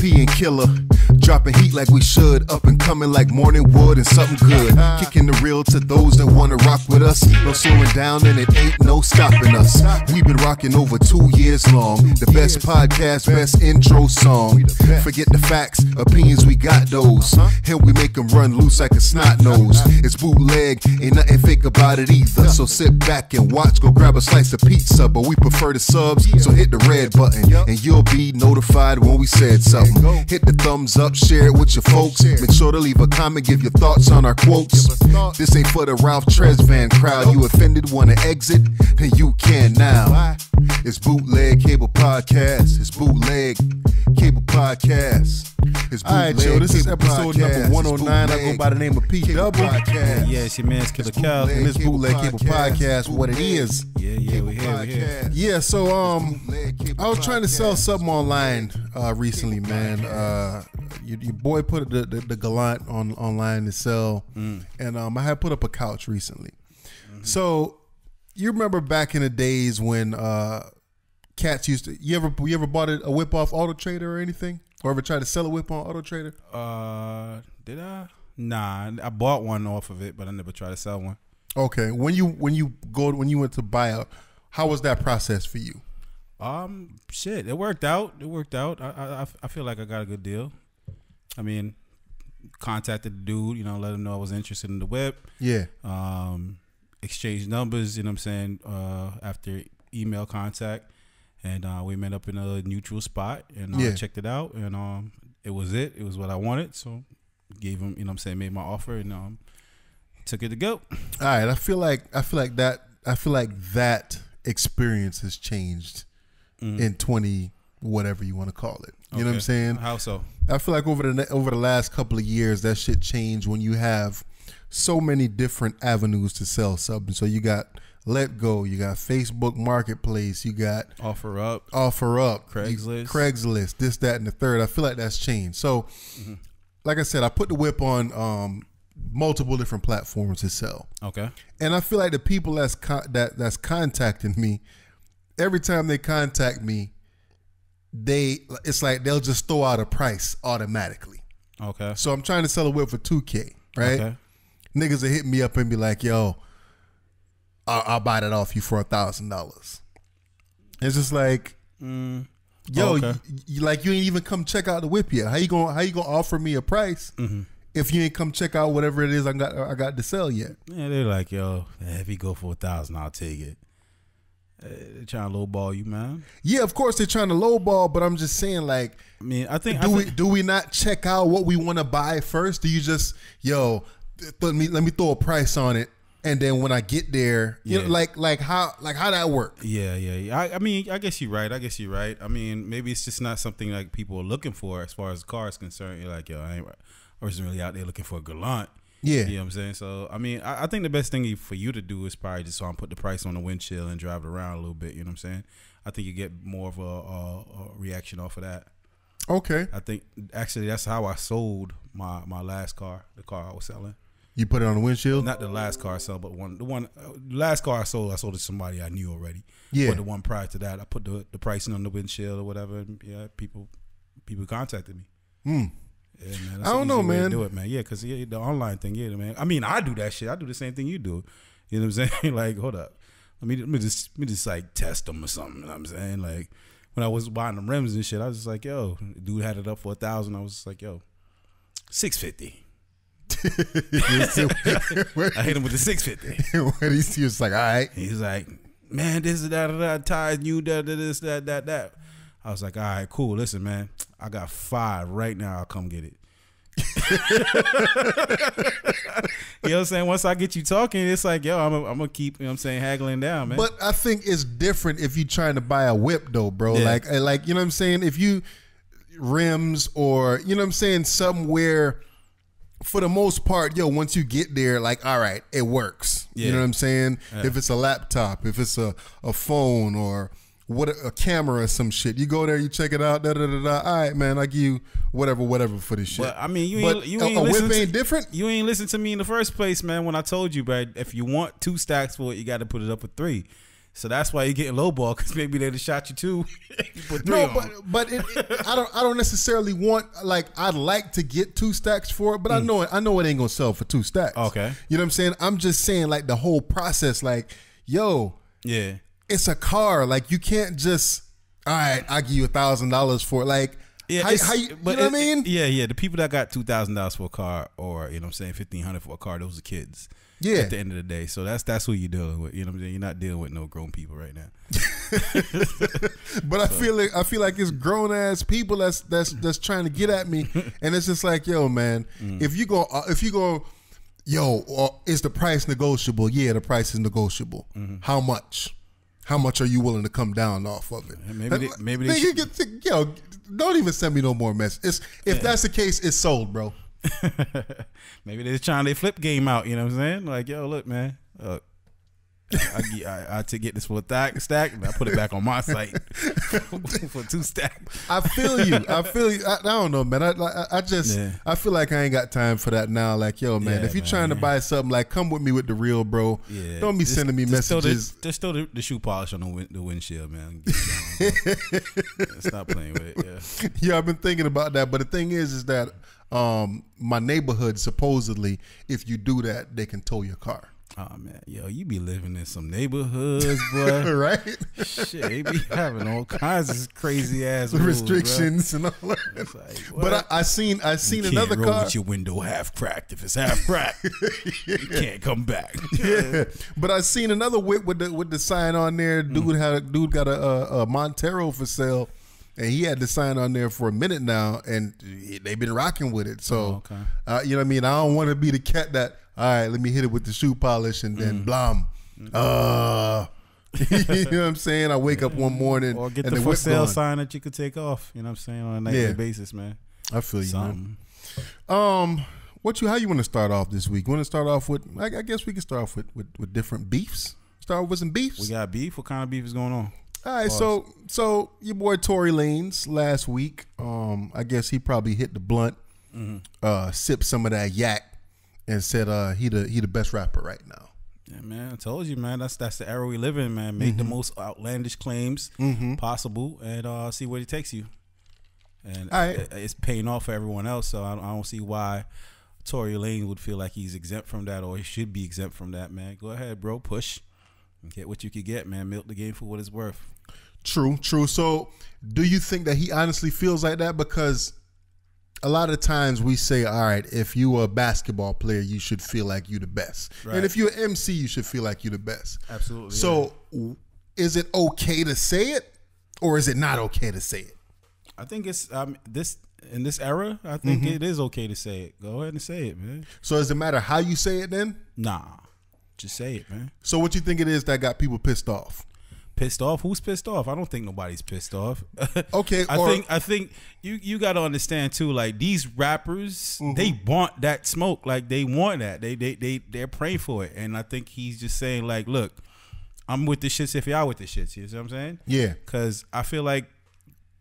European killer. Dropping heat like we should, up and coming like morning wood and something good. Kicking the real to those that wanna rock with us. No slowing down and it ain't no stopping us. We've been rocking over 2 years long. The best podcast, best intro song. Forget the facts, opinions, we got those. And we make them run loose like a snot nose. It's bootleg, ain't nothing fake about it either. So sit back and watch, go grab a slice of pizza. But we prefer the subs, so hit the red button and you'll be notified when we said something. Hit the thumbs up, share it with your folks. Make sure to leave a comment, give your thoughts on our quotes. This ain't for the Ralph Tresvant crowd. You offended, wanna exit? Then you can now. It's Bootleg Cable Podcast. It's Bootleg Cable Podcast. It's Alright, yo, this is episode number 109. I go by the name of P Double. Yeah, it's your man's Killer Cal. And this Bootleg Cable Podcast, what it is. Yeah, we here. Yeah, so I was trying to sell something online recently, man. Your boy put the Gillette online to sell, and I had put up a couch recently. So you remember back in the days when cats used to? You ever bought a whip off Auto Trader or anything, or ever tried to sell a whip on Auto Trader? Did I? Nah, I bought one off of it, but I never tried to sell one. Okay, when you went to buy out, how was that process for you? Shit, it worked out. I feel like I got a good deal. I mean, contacted the dude, let him know I was interested in the whip. Yeah. Exchanged numbers, you know what I'm saying, after email contact. And we met up in a neutral spot and checked it out. And it was what I wanted. So gave him, made my offer and took it to go. All right. I feel like that experience has changed in 20 whatever you want to call it. You know what I'm saying? How so? I feel like over the last couple of years, that shit changed when you have so many different avenues to sell something. So you got Let Go, you got Facebook Marketplace, you got Offer Up, Craigslist, this, that, and the third. I feel like that's changed. So, like I said, I put the whip on multiple different platforms to sell. Okay. And I feel like the people that's contacting me, every time they contact me, it's like they'll just throw out a price automatically. Okay. So I'm trying to sell a whip for $2K, right? Okay. Niggas will hit me up and be like, yo, I'll buy that off you for $1,000. It's just like, yo, okay. you ain't even come check out the whip yet. How you gonna offer me a price if you ain't come check out whatever it is I got to sell yet? Yeah, they're like, yo, if you go for $1,000, I'll take it. They're trying to lowball you, man. Yeah, of course they're trying to lowball, but I'm just saying, like, I mean, I think do we not check out what we want to buy first? Do you just, yo, let me throw a price on it, and then when I get there, you know, like how that work? Yeah. I mean, I guess you're right. I mean, maybe it's just not something like people are looking for as far as the car is concerned. You're like, yo, I wasn't really out there looking for a Gallant. Yeah. You know what I'm saying? So, I mean, I think the best thing for you to do is probably just put the price on the windshield and drive it around a little bit. You know what I'm saying? I think you get more of a reaction off of that. Okay. I think, actually, that's how I sold my last car, the car I was selling. You put it on the windshield? Not the last car I sold, but the last car I sold to somebody I knew already. Yeah. But the one prior to that, I put the pricing on the windshield or whatever. And yeah, people contacted me. Yeah, man, I don't know, man. Do it, man. Yeah, because the online thing, yeah, man. I mean, I do that shit. I do the same thing you do. You know what I'm saying? Like, hold up, let me just like test them or something. You know what I'm saying? Like, when I was buying them rims and shit, I was just like, yo, dude had it up for $1,000. I was just like, yo, $650. I hit him with the $650. When he was like, all right. He's like, man, this is that tires new, this, that. I was like, all right, cool. Listen, man, I got 5 right now. I'll come get it. You know what I'm saying? Once I get you talking, it's like, yo, I'm gonna keep, you know what I'm saying, haggling down, man. But I think it's different if you're trying to buy a whip though, bro. Yeah. Like, you know what I'm saying? If you rims or, you know what I'm saying, somewhere, for the most part, yo, once you get there, like, all right, it works. Yeah. You know what I'm saying? Yeah. If it's a laptop, if it's a phone or a camera or some shit, you go there, you check it out, All right, man, I give you whatever for this shit. But I mean, you a whip ain't different. You ain't listen to me in the first place, man. When I told you, bro, if you want 2 stacks for it, you got to put it up for 3. So that's why you're getting lowball, because maybe they'd have shot you 2. You put 3 No, on. but I don't necessarily want, like, I'd like to get 2 stacks for it, but I know it ain't gonna sell for 2 stacks. Okay. You know what I'm saying? I'm just saying, like, the whole process, like, yo, Yeah. it's a car. Like, you can't just, all right, I'll give you $1,000 for it. Like, Yeah, you know what I mean? Yeah. The people that got $2,000 for a car, or you know what I'm saying, $1,500 for a car, those are kids. Yeah. At the end of the day, so that's who you're dealing with. You know what I'm saying? You're not dealing with no grown people right now. But I feel like it's grown ass people that's trying to get at me, and it's just like, yo, man, if you go, yo, is the price negotiable? Yeah, the price is negotiable. How much? How much are you willing to come down off of it? Maybe they yo, don't even send me no more messages. If that's the case, it's sold, bro. Maybe they're trying their flip game out. You know what I'm saying? Like, yo, look, man. I to get this for a stack, and I put it back on my site for 2 stacks. I feel you. I don't know, man. I feel like I ain't got time for that now. Like, yo, man, if you're trying to buy something, like, come with me with the real, bro. Yeah. Don't be sending me messages. Just throw the shoe polish on the windshield, man. Stop playing with it. Yeah, I've been thinking about that, but the thing is that my neighborhood, supposedly, if you do that, they can tow your car. Oh man, yo, you be living in some neighborhoods, boy. Right? Shit, they be having all kinds of crazy ass rules, restrictions, bro. And all that. Like, but I seen you another can't roll car with your window half cracked. If it's half cracked, you can't come back. Yeah, but I seen another whip with the sign on there. Dude got a Montero for sale. And he had the sign on there for a minute now, and they've been rocking with it. So, you know what I mean? I don't want to be the cat that, all right, let me hit it with the shoe polish and then blam. You know what I'm saying? I wake up one morning or get and the the for whip sale gone. sign that you could take off. You know what I'm saying? On a nightly basis, man. I feel you, Something. man. How you want to start off this week? Want to start off with? I guess we can start off with different beefs. Start with some beefs. We got beef. What kind of beef is going on? All right, so your boy Tory Lanez last week, I guess he probably hit the blunt, sipped some of that yak, and said he the best rapper right now. Yeah, man, I told you, man. That's the era we live in, man. Make the most outlandish claims possible, and see where it takes you. And it's paying off for everyone else, so I don't see why Tory Lanez would feel like he's exempt from that, or he should be exempt from that, man. Go ahead, bro, push. Get what you could get, man. Milk the game for what it's worth. True. So, do you think that he honestly feels like that? Because a lot of times we say, all right, if you are a basketball player, you should feel like you the best. Right. And if you're an MC, you should feel like you're the best. Absolutely. So, is it okay to say it, or is it not okay to say it? I think it's in this era, I think it is okay to say it. Go ahead and say it, man. So, does it matter how you say it then? Nah. Just say it, man. So what you think it is that got people pissed off? Pissed off? Who's pissed off? I don't think nobody's pissed off. Okay, I think you got to understand too. Like these rappers, they want that smoke. Like they want that. They're praying for it. And I think he's just saying like, look, I'm with the shits if y'all with the shits. You know what I'm saying? Yeah. Because I feel like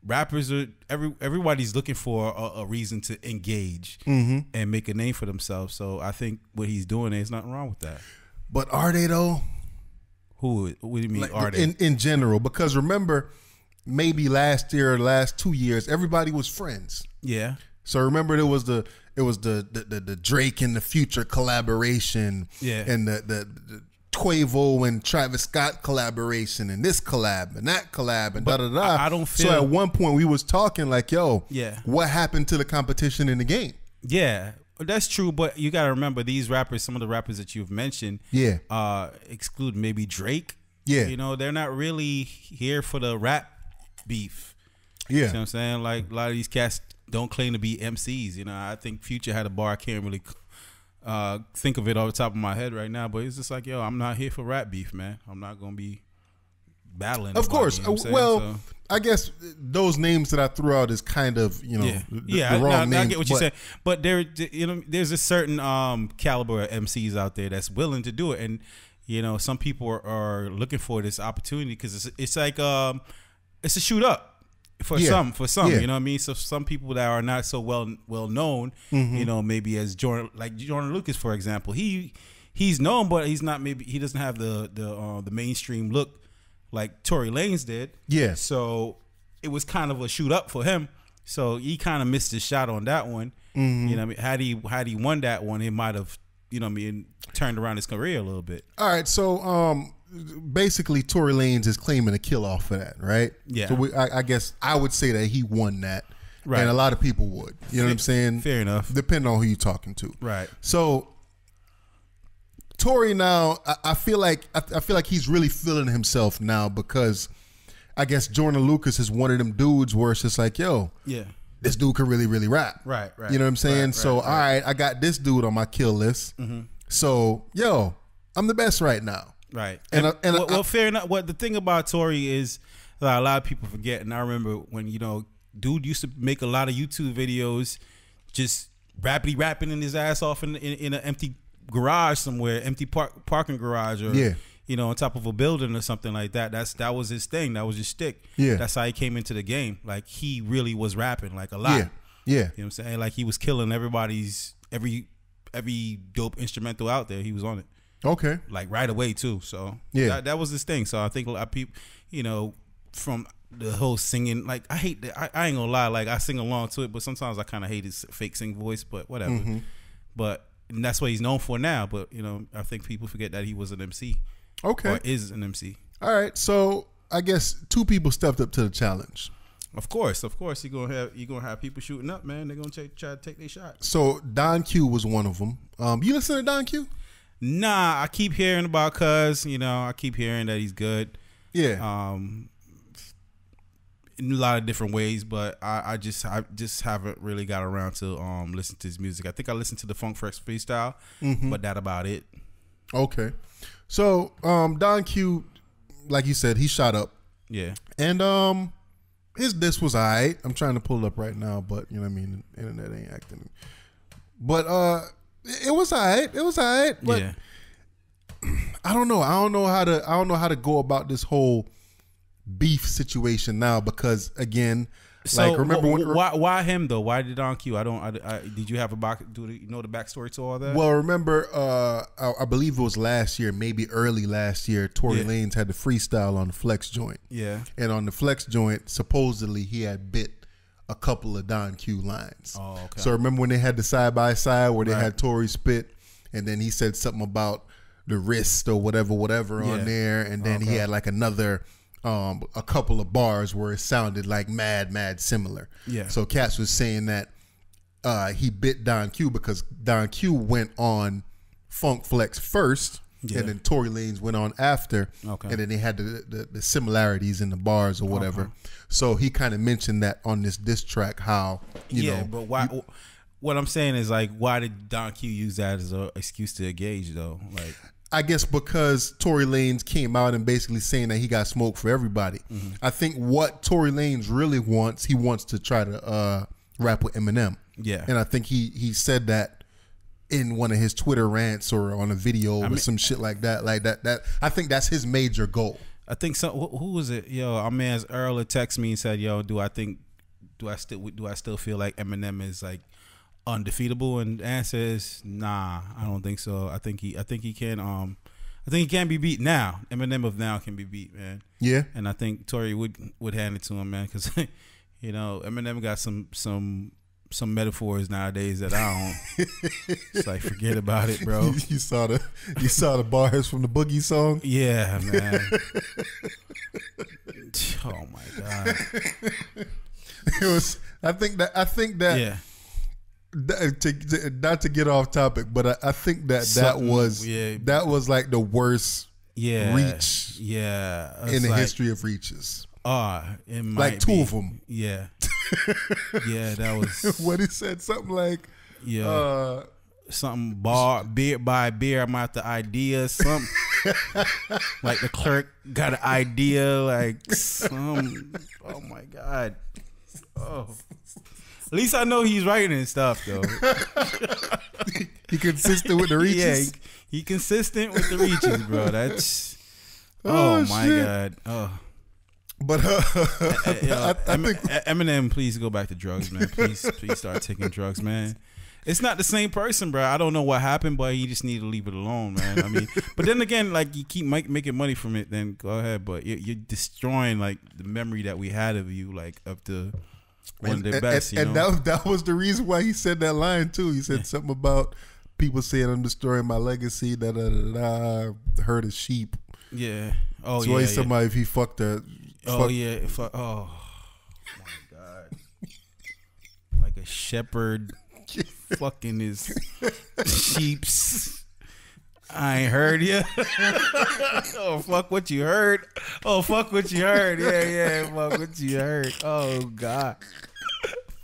rappers are everybody's looking for a reason to engage and make a name for themselves. So I think what he's doing, there's nothing wrong with that. But are they though? What do you mean? Like, are they in general? Because remember, maybe last year, or last 2 years, everybody was friends. Yeah. So remember, it was the Drake and the Future collaboration. Yeah. And the Quavo and Travis Scott collaboration, and this collab and that collab, and da da da. I don't feel. So at one point we was talking like, yo, what happened to the competition in the game? Yeah. That's true, but you got to remember these rappers, some of the rappers that you've mentioned, exclude maybe Drake. Yeah. You know, they're not really here for the rap beef. Yeah. You know what I'm saying? Like a lot of these cats don't claim to be MCs. You know, I think Future had a bar. I can't really think of it off the top of my head right now, but it's just like, yo, I'm not here for rap beef, man. I'm not going to be battling. Of course. You know I guess those names that I threw out is kind of, you know, the wrong names. I get what you're saying. But there's a certain caliber of MCs out there that's willing to do it. And, you know, some people are looking for this opportunity because it's like it's a shoot up for some, you know what I mean? So some people that are not so well known, you know, maybe as Jordan Lucas, for example, he's known, but he's not, maybe he doesn't have the mainstream look like Tory Lanez did. Yeah. So it was kind of a shoot up for him. So he kind of missed his shot on that one. Mm-hmm. You know what I mean? Had he won that one, he might have, you know what I mean, turned around his career a little bit. All right, so basically Tory Lanez is claiming a kill off for that, right? Yeah. So I guess I would say that he won that. Right. And a lot of people would. You know what I'm saying? Fair enough. Depending on who you're talking to. Right. So Tory now, I feel like he's really feeling himself now because I guess Jordan Lucas is one of them dudes where it's just like, yo, yeah, this dude can really, really rap. Right. You know what I'm saying? All right, I got this dude on my kill list. Mm-hmm. So, yo, I'm the best right now. Right. And fair enough. What the thing about Tory is a lot of people forget, and I remember when, you know, dude used to make a lot of YouTube videos just rapping in his ass off in an empty garage somewhere, empty parking garage, or you know, on top of a building or something like that. That was his thing. That was his shtick. Yeah. That's how he came into the game. Like, he really was rapping like a lot. Yeah. You know what I'm saying? Like, he was killing every dope instrumental out there. He was on it. Okay. Like, right away too. So yeah, that was his thing. So I think a lot of people, you know, from the whole singing, like, I hate that. I ain't gonna lie, like, I sing along to it, but sometimes I kind of hate his fake sing voice, but whatever. Mm-hmm. And that's what he's known for now. But, you know, I think people forget that he was an MC. Okay. Or is an MC. All right. So I guess two people stepped up to the challenge. Of course, you're gonna have people shooting up, man. They're gonna try to take their shot. So Don Q was one of them. You listen to Don Q? Nah, I keep hearing about Cuz. You know, I keep hearing that he's good. Yeah. In a lot of different ways, but I just haven't really got around to listen to his music. I think I listened to the Funk Fresh freestyle, but that about it. Okay. So Don Q, like you said, he shot up. Yeah. And his diss was alright. I'm trying to pull it up right now, but you know what I mean, the internet ain't acting. But it was alright. It was alright. But yeah. I don't know how to go about this whole beef situation now, because again, so like, remember why him though? Why did Don Q? Did you have do you know the backstory to all that? Well, remember, I believe it was last year, maybe early last year, Tory Lanez had the freestyle on the Flex joint. Yeah. And on the Flex joint, supposedly he had bit a couple of Don Q lines. Oh, okay. So remember when they had the side by side where they had Tory spit, and then he said something about the wrist or whatever on there, and then he had like another a couple of bars where it sounded like mad similar. Yeah. So Cats was saying that he bit Don Q because Don Q went on Funk Flex first, and then Tory Lanez went on after, and then they had the similarities in the bars or whatever. Okay. So he kind of mentioned that on this diss track, how you know. But why? What I'm saying is, like, why did Don Q use that as an excuse to engage though? Like, I guess because Tory Lanez came out and basically saying that he got smoke for everybody. Mm-hmm. I think what Tory Lanez really wants, he wants to try to rap with Eminem. Yeah. And I think he said that in one of his Twitter rants or on a video or some shit like that. Like that I think that's his major goal. I think who was it? Yo, our man's Earl texted me and said, "Yo, do I still feel like Eminem is like undefeatable?" And the answer is nah, I don't think so. I think he can be beat now. Eminem of now can be beat, man. Yeah. And I think Tory would hand it to him, man, because you know, Eminem got some metaphors nowadays that I don't. It's like, forget about it, bro. You saw the bars from the Boogie song? Yeah, man. Oh my God. It was. I think that. Yeah. Not to get off topic, but I think that was like the worst reach in the history of reaches. It might like two of them. Yeah. Yeah, that was what he said. Something like something buy beer. I'm out the idea. Something like the clerk got an idea. Like some. Oh my God. Oh. At least I know he's writing and stuff, though. He consistent with the reaches. Yeah, he consistent with the reaches, bro. That's oh my shit. God. Oh. But I think Eminem, please go back to drugs, man. Please start taking drugs, man. It's not the same person, bro. I don't know what happened, but you just need to leave it alone, man. I mean, but then again, like you keep making money from it, then go ahead. But you're destroying like the memory that we had of you, like of the one of the best. And that was the reason why he said that line too. He said something about people saying I'm destroying my legacy. Herd of sheep. Yeah. Oh so yeah. So somebody if he fucked a. Oh yeah. Oh my God. Like a shepherd. Fucking his sheeps. I ain't heard you. Oh, fuck what you heard. Oh, fuck what you heard. Yeah, fuck what you heard. Oh, God.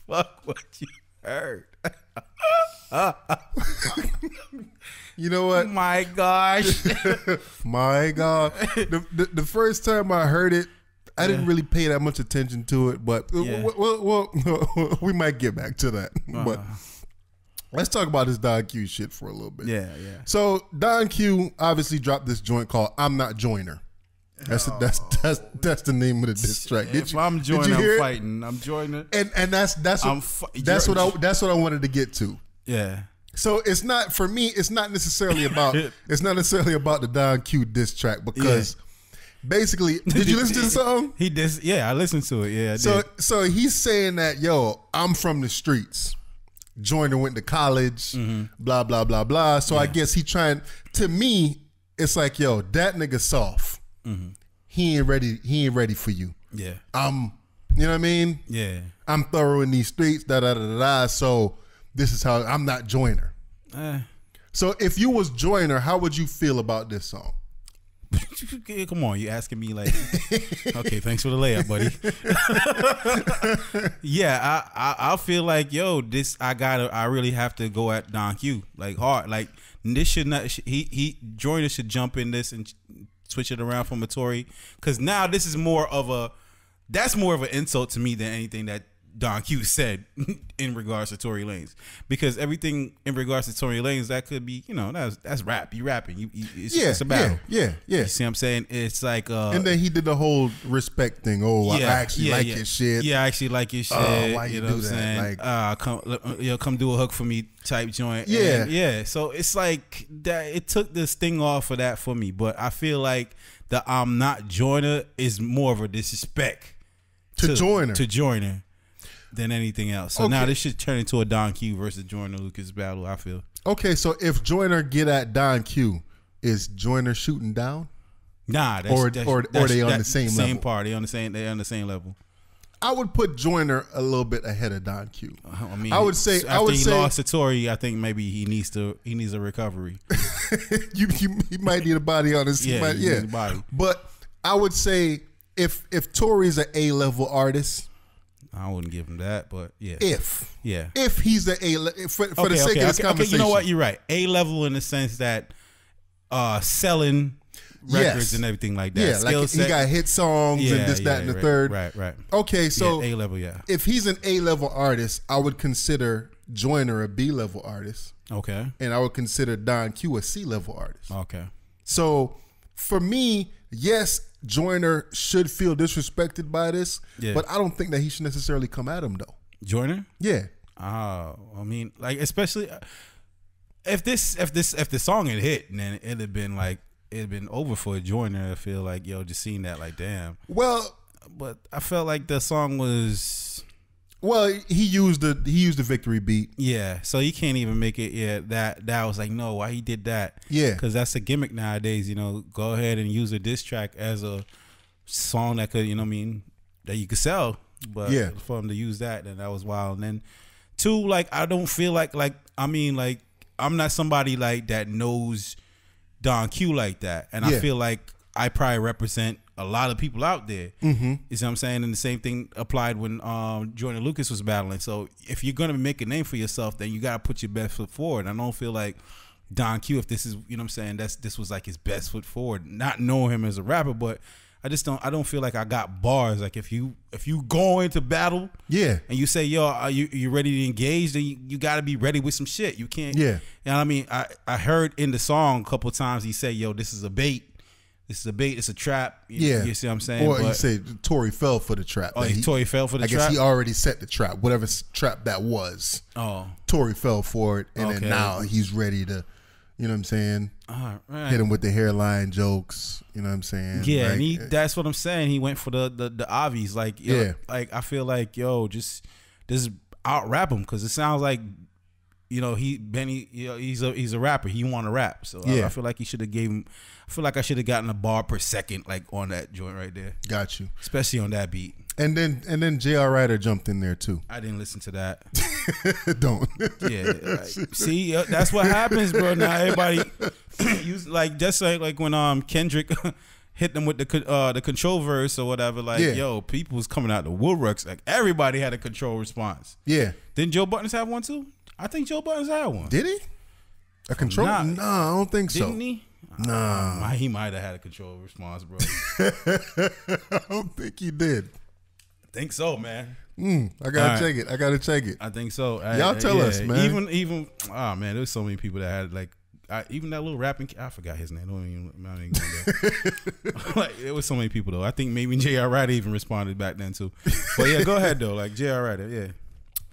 Fuck what you heard. You know what? My gosh. My God. The first time I heard it, I didn't really pay that much attention to it, but we might get back to that. But let's talk about this Don Q shit for a little bit. Yeah. So Don Q obviously dropped this joint called "I'm Not Joyner." That's the name of the diss track. I'm joining, I'm fighting. I'm joining, and that's what I wanted to get to. Yeah. So it's not for me. It's not necessarily about the Don Q diss track because. Basically, did you listen to the song? He did. Yeah, I listened to it. Yeah, I did. So he's saying that, I'm from the streets. Joyner went to college, blah, blah, blah, blah. So I guess to me, it's like, that nigga soft. He ain't ready for you. Yeah. You know what I mean? Yeah. I'm thorough in these streets, da. So this is how, I'm not Joyner. So if you was Joyner, how would you feel about this song? Come on, you asking me like, okay, thanks for the layup, buddy. Yeah, I feel like I really have to go at Don Q like hard. Like this should not Joyner should jump in this and switch it around from a Tory, because now this is more of an insult to me than anything that Don Q said in regards to Tory Lanez, because everything in regards to Tory Lanez, that could be, that's rap. You rapping, it's a battle. Yeah. You see what I'm saying? It's like, and then he did the whole respect thing. I actually like your shit. Yeah, I actually like your shit. Why you know do what I'm that? Like, come do a hook for me type joint. Yeah, yeah. So it's like that. It took this thing off of that for me, but I feel like the I'm not Joyner is more of a disrespect to Joyner than anything else. So now this should turn into a Don Q versus Joyner Lucas battle, I feel. Okay, so if Joyner get at Don Q, is Joyner shooting down? Nah, or they on the same level? Same part. They on the same level. I would put Joyner a little bit ahead of Don Q. I mean, I would say after he lost to Tory, I think maybe he needs a recovery. He might need a body on his. Yeah, he needs a body. But I would say if Tory's an A-level artist, I wouldn't give him that, but yeah. If he's the for the sake of this conversation, you know what? You're right. A level in the sense that selling records and everything like that. Yeah, like he got hit songs and this, that, and the third. Right. Okay, so A level, yeah. If he's an A-level artist, I would consider Joyner a B-level artist. Okay. And I would consider Don Q a C-level artist. Okay. So for me, yes, Joyner should feel disrespected by this, but I don't think that he should necessarily come at him though. Joyner? Yeah. I mean, like, especially if the song had hit, then it'd been over for Joyner. I feel like, just seeing that, like, damn. Well, but I felt like the song was. Well, he used the victory beat. Yeah, so you can't even make it. Yeah, that was like, no, why he did that? Yeah, because that's a gimmick nowadays. Go ahead and use a diss track as a song that could, that you could sell. But for him to use that, then that was wild. And then two, like, I don't feel like I'm not somebody like that knows Don Q like that, and I feel like I probably represent a lot of people out there. Mm-hmm. You see what I'm saying? And the same thing applied when Joyner Lucas was battling. So if you're gonna make a name for yourself, then you gotta put your best foot forward. I don't feel like Don Q, if this is, this was like his best foot forward, not knowing him as a rapper, but I don't feel like I got bars. Like if you go into battle, and you say, yo, are you ready to engage, then you gotta be ready with some shit. You can't, you know what I mean? I heard in the song a couple of times he said, yo, this is a bait. it's a bait, it's a trap. You see what I'm saying? Or you say Tory fell for the trap. Oh, Tory fell for the trap? I guess he already set the trap, whatever trap that was. Oh. Tory fell for it, and then now he's ready to, you know what I'm saying? Right. Hit him with the hairline jokes, you know what I'm saying? Yeah, like, and that's what I'm saying. He went for the obvious. Like, like I feel like, just out rap him, because it sounds like, he's a rapper. He want to rap, so I feel like he should have gave him. I feel like I should have gotten a bar per second, like on that joint right there. Got you, especially on that beat. And then J.R. Ryder jumped in there too. I didn't listen to that. Don't. Yeah, like, see, that's what happens, bro. Now everybody, just like when Kendrick hit them with the control verse or whatever. Like, people was coming out the woodworks. Like everybody had a control response. Yeah. Didn't Joe Buttons have one too? I think Joe Buttons had one. Did he? A control? No, I don't think so. Didn't he? Nah. He might have had a control response, bro. I don't think he did. I think so, man. I gotta check it. I think so. Y'all tell us, man. Even man, there was so many people that had like even that little rapping. I forgot his name. I'm not even going there. Like, there was so many people though. I think maybe J.R. Ryder even responded back then too. But yeah, go ahead though. Like J.R. Ryder, yeah.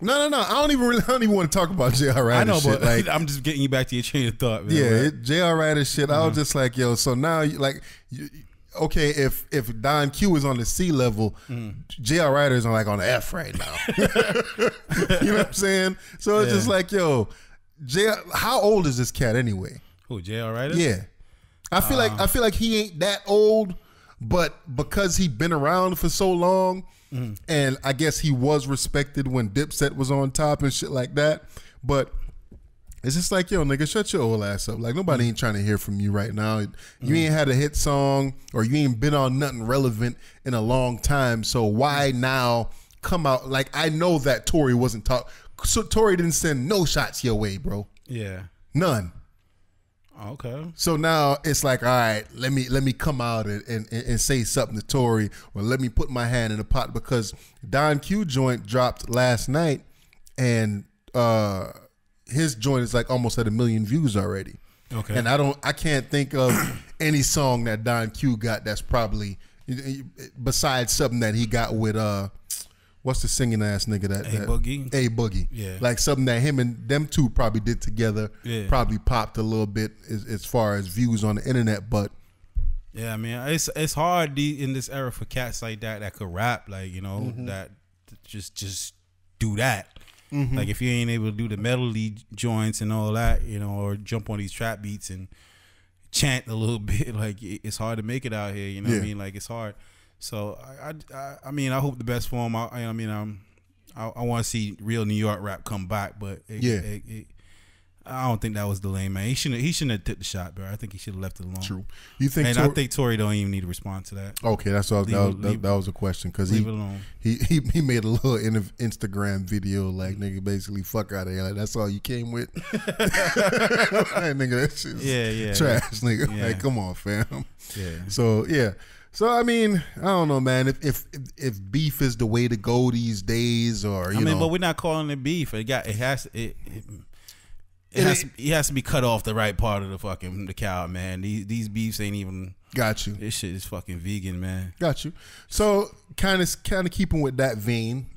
No. I don't even want to talk about J.R. Ryder. I know, shit. but like, I'm just getting you back to your chain of thought, man. Yeah, right? J.R. Ryder shit. I was just like, yo. So now, like, okay, if Don Q is on the C level, J.R. Ryder is on the F right now. You know what I'm saying? So it's just like, yo, how old is this cat anyway? Who, J.R. Ryder? Yeah, I feel like he ain't that old, but because he been around for so long. And I guess he was respected when Dipset was on top and shit like that. But it's just like, yo, nigga, shut your old ass up. Like, nobody ain't trying to hear from you right now. You ain't had a hit song, or you ain't been on nothing relevant in a long time. So why now come out? Like, I know that Tory wasn't talk. So Tory didn't send no shots your way, bro. Yeah. None. Okay. So now it's like, all right, let me come out and say something to Tory, or let me put my hand in the pot, because Don Q joint dropped last night, and his joint is like almost at 1 million views already. Okay. And I can't think of any song that Don Q got that's probably, besides something that he got with what's the singing ass nigga that A-Boogie? A-Boogie. Yeah. Like something that him and them two probably did together. Yeah. Probably popped a little bit as far as views on the internet, but yeah, I mean, it's hard in this era for cats like that could rap, like, that just do that. Like, if you ain't able to do the melody joints and all that, or jump on these trap beats and chant a little bit, like, it's hard to make it out here, you know what I mean? Like, it's hard. So I mean, I hope the best for him. I want to see real New York rap come back, but I don't think that was the lane, man. He shouldn't have took the shot, bro. I think he should have left it alone. True. You think? And I think Tory don't even need to respond to that. Okay, that's all. That was a question, because he made a little Instagram video like, nigga, basically fuck out of here. Like, that's all you came with. Nigga, that shit's trash, nigga. Yeah. Like, come on, fam. Yeah. So yeah. So I mean, I don't know, man. If beef is the way to go these days, or you know, but we're not calling it beef. It has to be cut off the right part of the cow, man. These beefs ain't even. Got you. This shit is fucking vegan, man. Got you. So kind of keeping with that vein,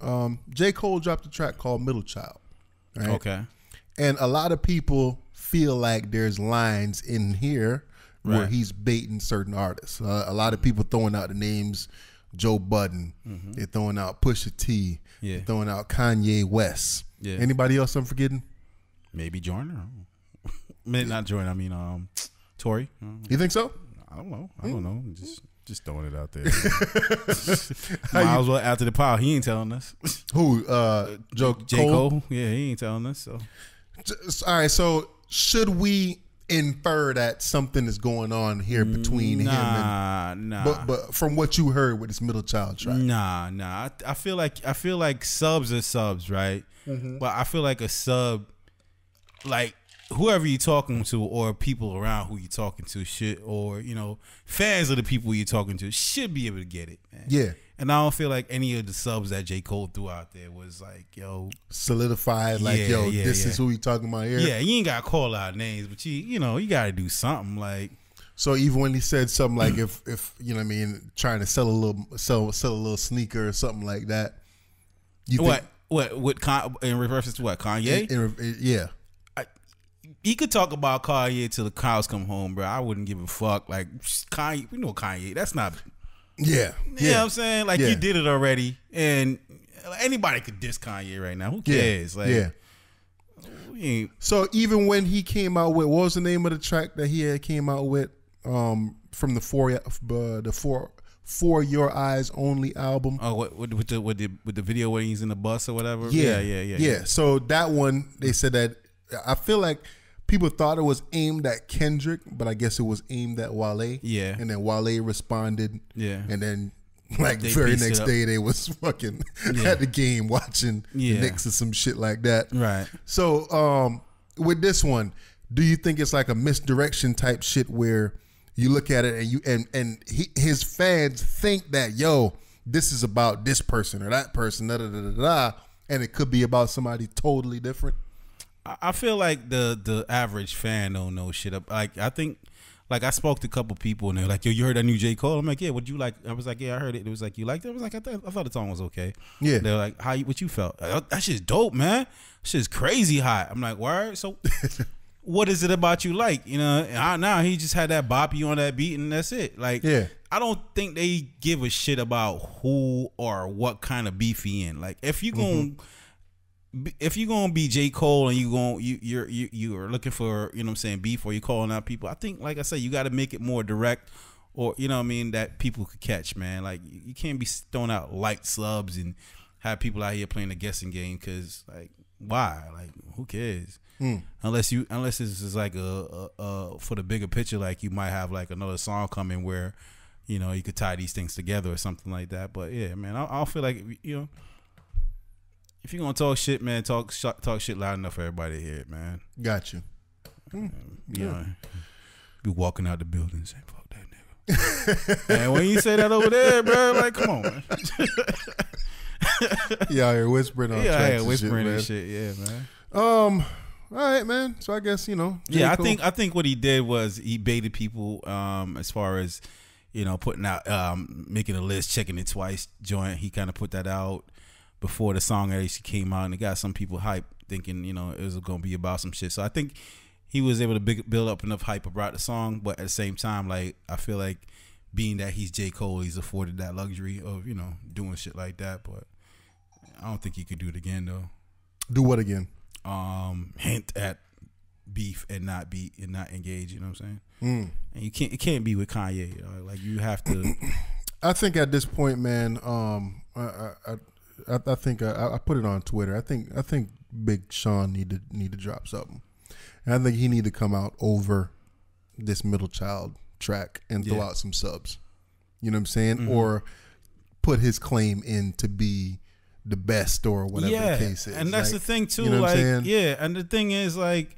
J. Cole dropped a track called Middle Child. Right? Okay. And a lot of people feel like there's lines in here where he's baiting certain artists. A lot of people throwing out the names Joe Budden. They're throwing out Pusha T. Yeah. They're throwing out Kanye West. Yeah. Anybody else I'm forgetting? Maybe Jordan. Not Jordan. I mean, Tory. You think so? I don't know. Just throwing it out there. Might as well after the pile. He ain't telling us. Who? J. Cole? Yeah, he ain't telling us. So. All right. So should we infer that something is going on here between him and but from what you heard with this Middle Child track? Nah. I feel like subs are subs, right? But I feel like a sub, like whoever you're talking to, or people around who you're talking to, shit, or fans of the people you're talking to should be able to get it, man. Yeah. And I don't feel like any of the subs that J. Cole threw out there was like, solidified, like, this is who we talking about here. Yeah, you ain't gotta call out names, but you gotta do something, like. So even when he said something like if you know what I mean, trying to sell a little sneaker or something like that, you think, in reference to what, Kanye? Yeah. He could talk about Kanye till the cows come home, bro. I wouldn't give a fuck. Like Kanye, we know Kanye. That's not. Yeah. You know what I'm saying? Like you did it already, and anybody could diss Kanye right now. Who cares? So even when he came out with, what was the name of the track that he had came out with from the For Your Eyes Only album? Oh, with the video when he's in the bus or whatever. Yeah. So that one, they said that I feel like people thought it was aimed at Kendrick, but I guess it was aimed at Wale. Yeah. And then Wale responded. Yeah. And then like the very next day they was fucking at the game watching the Knicks or some shit like that. Right. So with this one, do you think it's like a misdirection type shit where you look at it and his fans think that, yo, this is about this person or that person, and it could be about somebody totally different? I feel like the average fan don't know shit up. Like I think, like I spoke to a couple people and they're like, "Yo, you heard that new J. Cole?" I'm like, "Yeah, what'd you like?" I was like, "Yeah, I heard it." It was like, "You liked it?" I was like, I thought the song was okay." Yeah. They're like, what you felt? Like, that shit's dope, man. Shit's crazy hot. I'm like, word? So what is it about you like? You know, now he just had that bop you on that beat and that's it. Like, I don't think they give a shit about who or what kind of beef he in. Like, if you gonna be J. Cole and you're looking for, you know what I'm saying, beef, or you calling out people, I think, like I said, you got to make it more direct, or you know what I mean, that people could catch, man. Like you can't be throwing out light subs and have people out here playing a guessing game, because like, why? Like, who cares? Unless this is like a for the bigger picture, like you might have like another song coming where, you know, you could tie these things together or something like that. But yeah, man, I feel like, you know, if you're gonna talk shit, man, talk shit loud enough for everybody to hear it, man. Got you. You know, be walking out the building and saying, "Fuck that nigga." And when you say that over there, bro, like, come on, man. You're whispering on tracks whispering and shit, yeah, man. All right, man. So I guess, you know, I think what he did was he baited people as far as, you know, putting out making a list, checking it twice joint. He kind of put that out before the song actually came out, and it got some people hyped, thinking, you know, it was gonna be about some shit. So I think he was able to build up enough hype about the song, but at the same time, like, I feel like being that he's J. Cole, he's afforded that luxury of, you know, doing shit like that. But I don't think he could do it again, though. Do what again? Hint at beef and not engage. You know what I'm saying? And it can't be with Kanye. You know? Like, you have to. I think at this point, man, I think I put it on Twitter. I think Big Sean need to drop something, and I think he need to come out over this Middle Child track and throw out some subs. You know what I'm saying? Or put his claim in to be the best or whatever the case is. And that's the thing too. You know like, what and the thing is, like,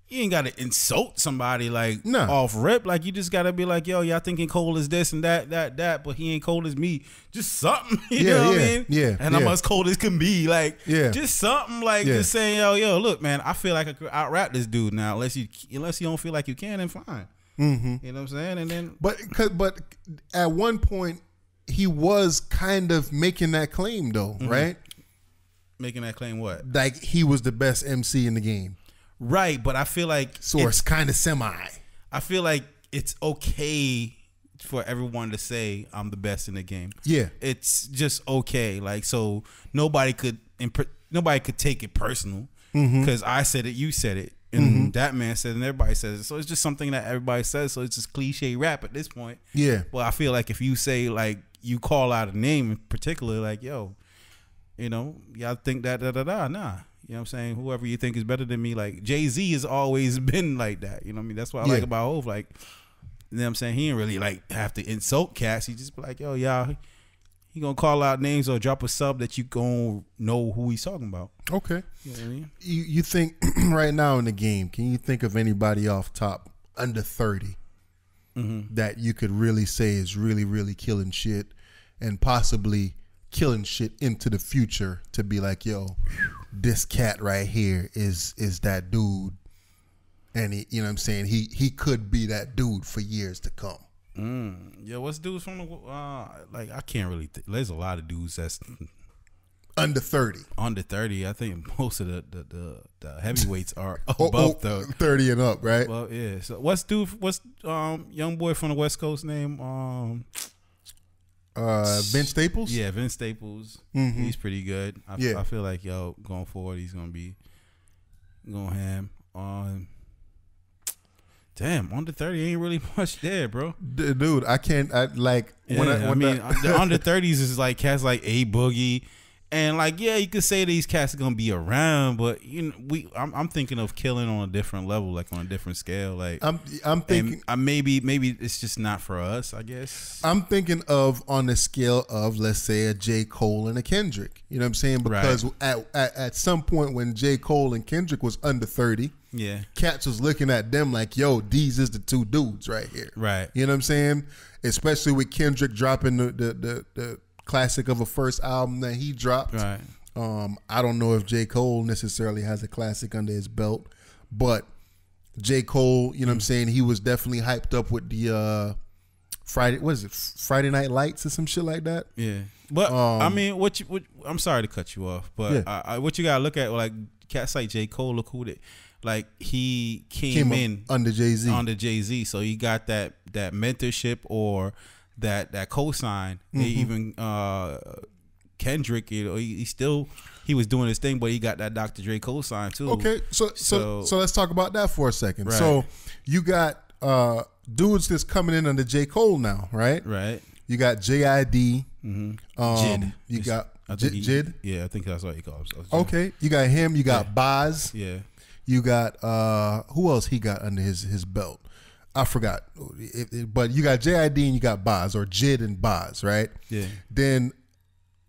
you ain't gotta insult somebody like No. off rip. Like, you just gotta be like, yo, y'all thinking Cole is this and that, but he ain't cold as me. Just something, you know what I mean? Yeah. And I'm as cold as can be. Like, Yeah. just something, like, just saying, yo, look, man, I feel like I could out rap this dude now. Unless you don't feel like you can, then fine. You know what I'm saying? And then, but at one point he was kind of making that claim though, right? making that claim what? Like he was the best MC in the game. Right, but I feel like Source kind of semi. I feel like it's okay for everyone to say I'm the best in the game. Yeah, it's just okay. Like, so nobody could take it personal because I said it, you said it, and that man said it, and everybody says it. So it's just something that everybody says. So it's just cliche rap at this point. Yeah. Well, I feel like if you say, like, you call out a name in particular, like, yo, you know, y'all think that nah. You know what I'm saying? Whoever you think is better than me, like Jay-Z has always been like that. You know what I mean? That's what I like about Hov. Like, you know what I'm saying? He ain't really like have to insult cats. He just be like, yo, y'all, he gonna call out names or drop a sub that you gonna know who he's talking about. Okay. You know what I mean? You think right now in the game, can you think of anybody off top under 30 that you could really say is really, really killing shit and possibly killing shit into the future to be like, yo, this cat right here is that dude, and he, you know what I'm saying, he could be that dude for years to come. Yeah, what's dudes from the like? I can't really. There's a lot of dudes that's under 30. Under 30. I think most of the heavyweights are above 30 and up, right? Well, yeah. So what's young boy from the West Coast name? Vince Staples. Yeah, Vince Staples. Mm-hmm. He's pretty good. I feel like going forward, he's gonna be going ham on. Damn, under 30 ain't really much there, bro. Dude, I can't. The under 30s is like cats like A Boogie, and like you could say these cats are gonna be around, but I'm thinking of killing on a different level, like on a different scale. Like I'm thinking maybe it's just not for us. I guess I'm thinking of on the scale of, let's say, a J. Cole and a Kendrick. You know what I'm saying? Because at some point when J. Cole and Kendrick was under 30. Yeah, cats was looking at them like, yo, these is the two dudes right here. Right. You know what I'm saying? Especially with Kendrick dropping the classic of a first album that he dropped. Right. I don't know if J. Cole necessarily has a classic under his belt, but J. Cole, you know what I'm saying, he was definitely hyped up with the Friday Night Lights or some shit like that. Yeah. But I mean, I'm sorry to cut you off, but what you gotta look at, like cats like J. Cole, look who they. Like he came in under Jay-Z, so he got that mentorship or that cosign. Mm-hmm. Even Kendrick, he was doing his thing, but he got that Dr. Dre cosign too. Okay, so let's talk about that for a second. Right. So you got dudes that's coming in under J. Cole now, right? Right. You got JID. Mm-hmm. Jid. You got Jid. Yeah, I think that's what he calls. Okay, you got him. You got Boz. Yeah. You got who else he got under his belt? I forgot. But you got JID and you got Boz, or Jid and Boz, right? Yeah. Then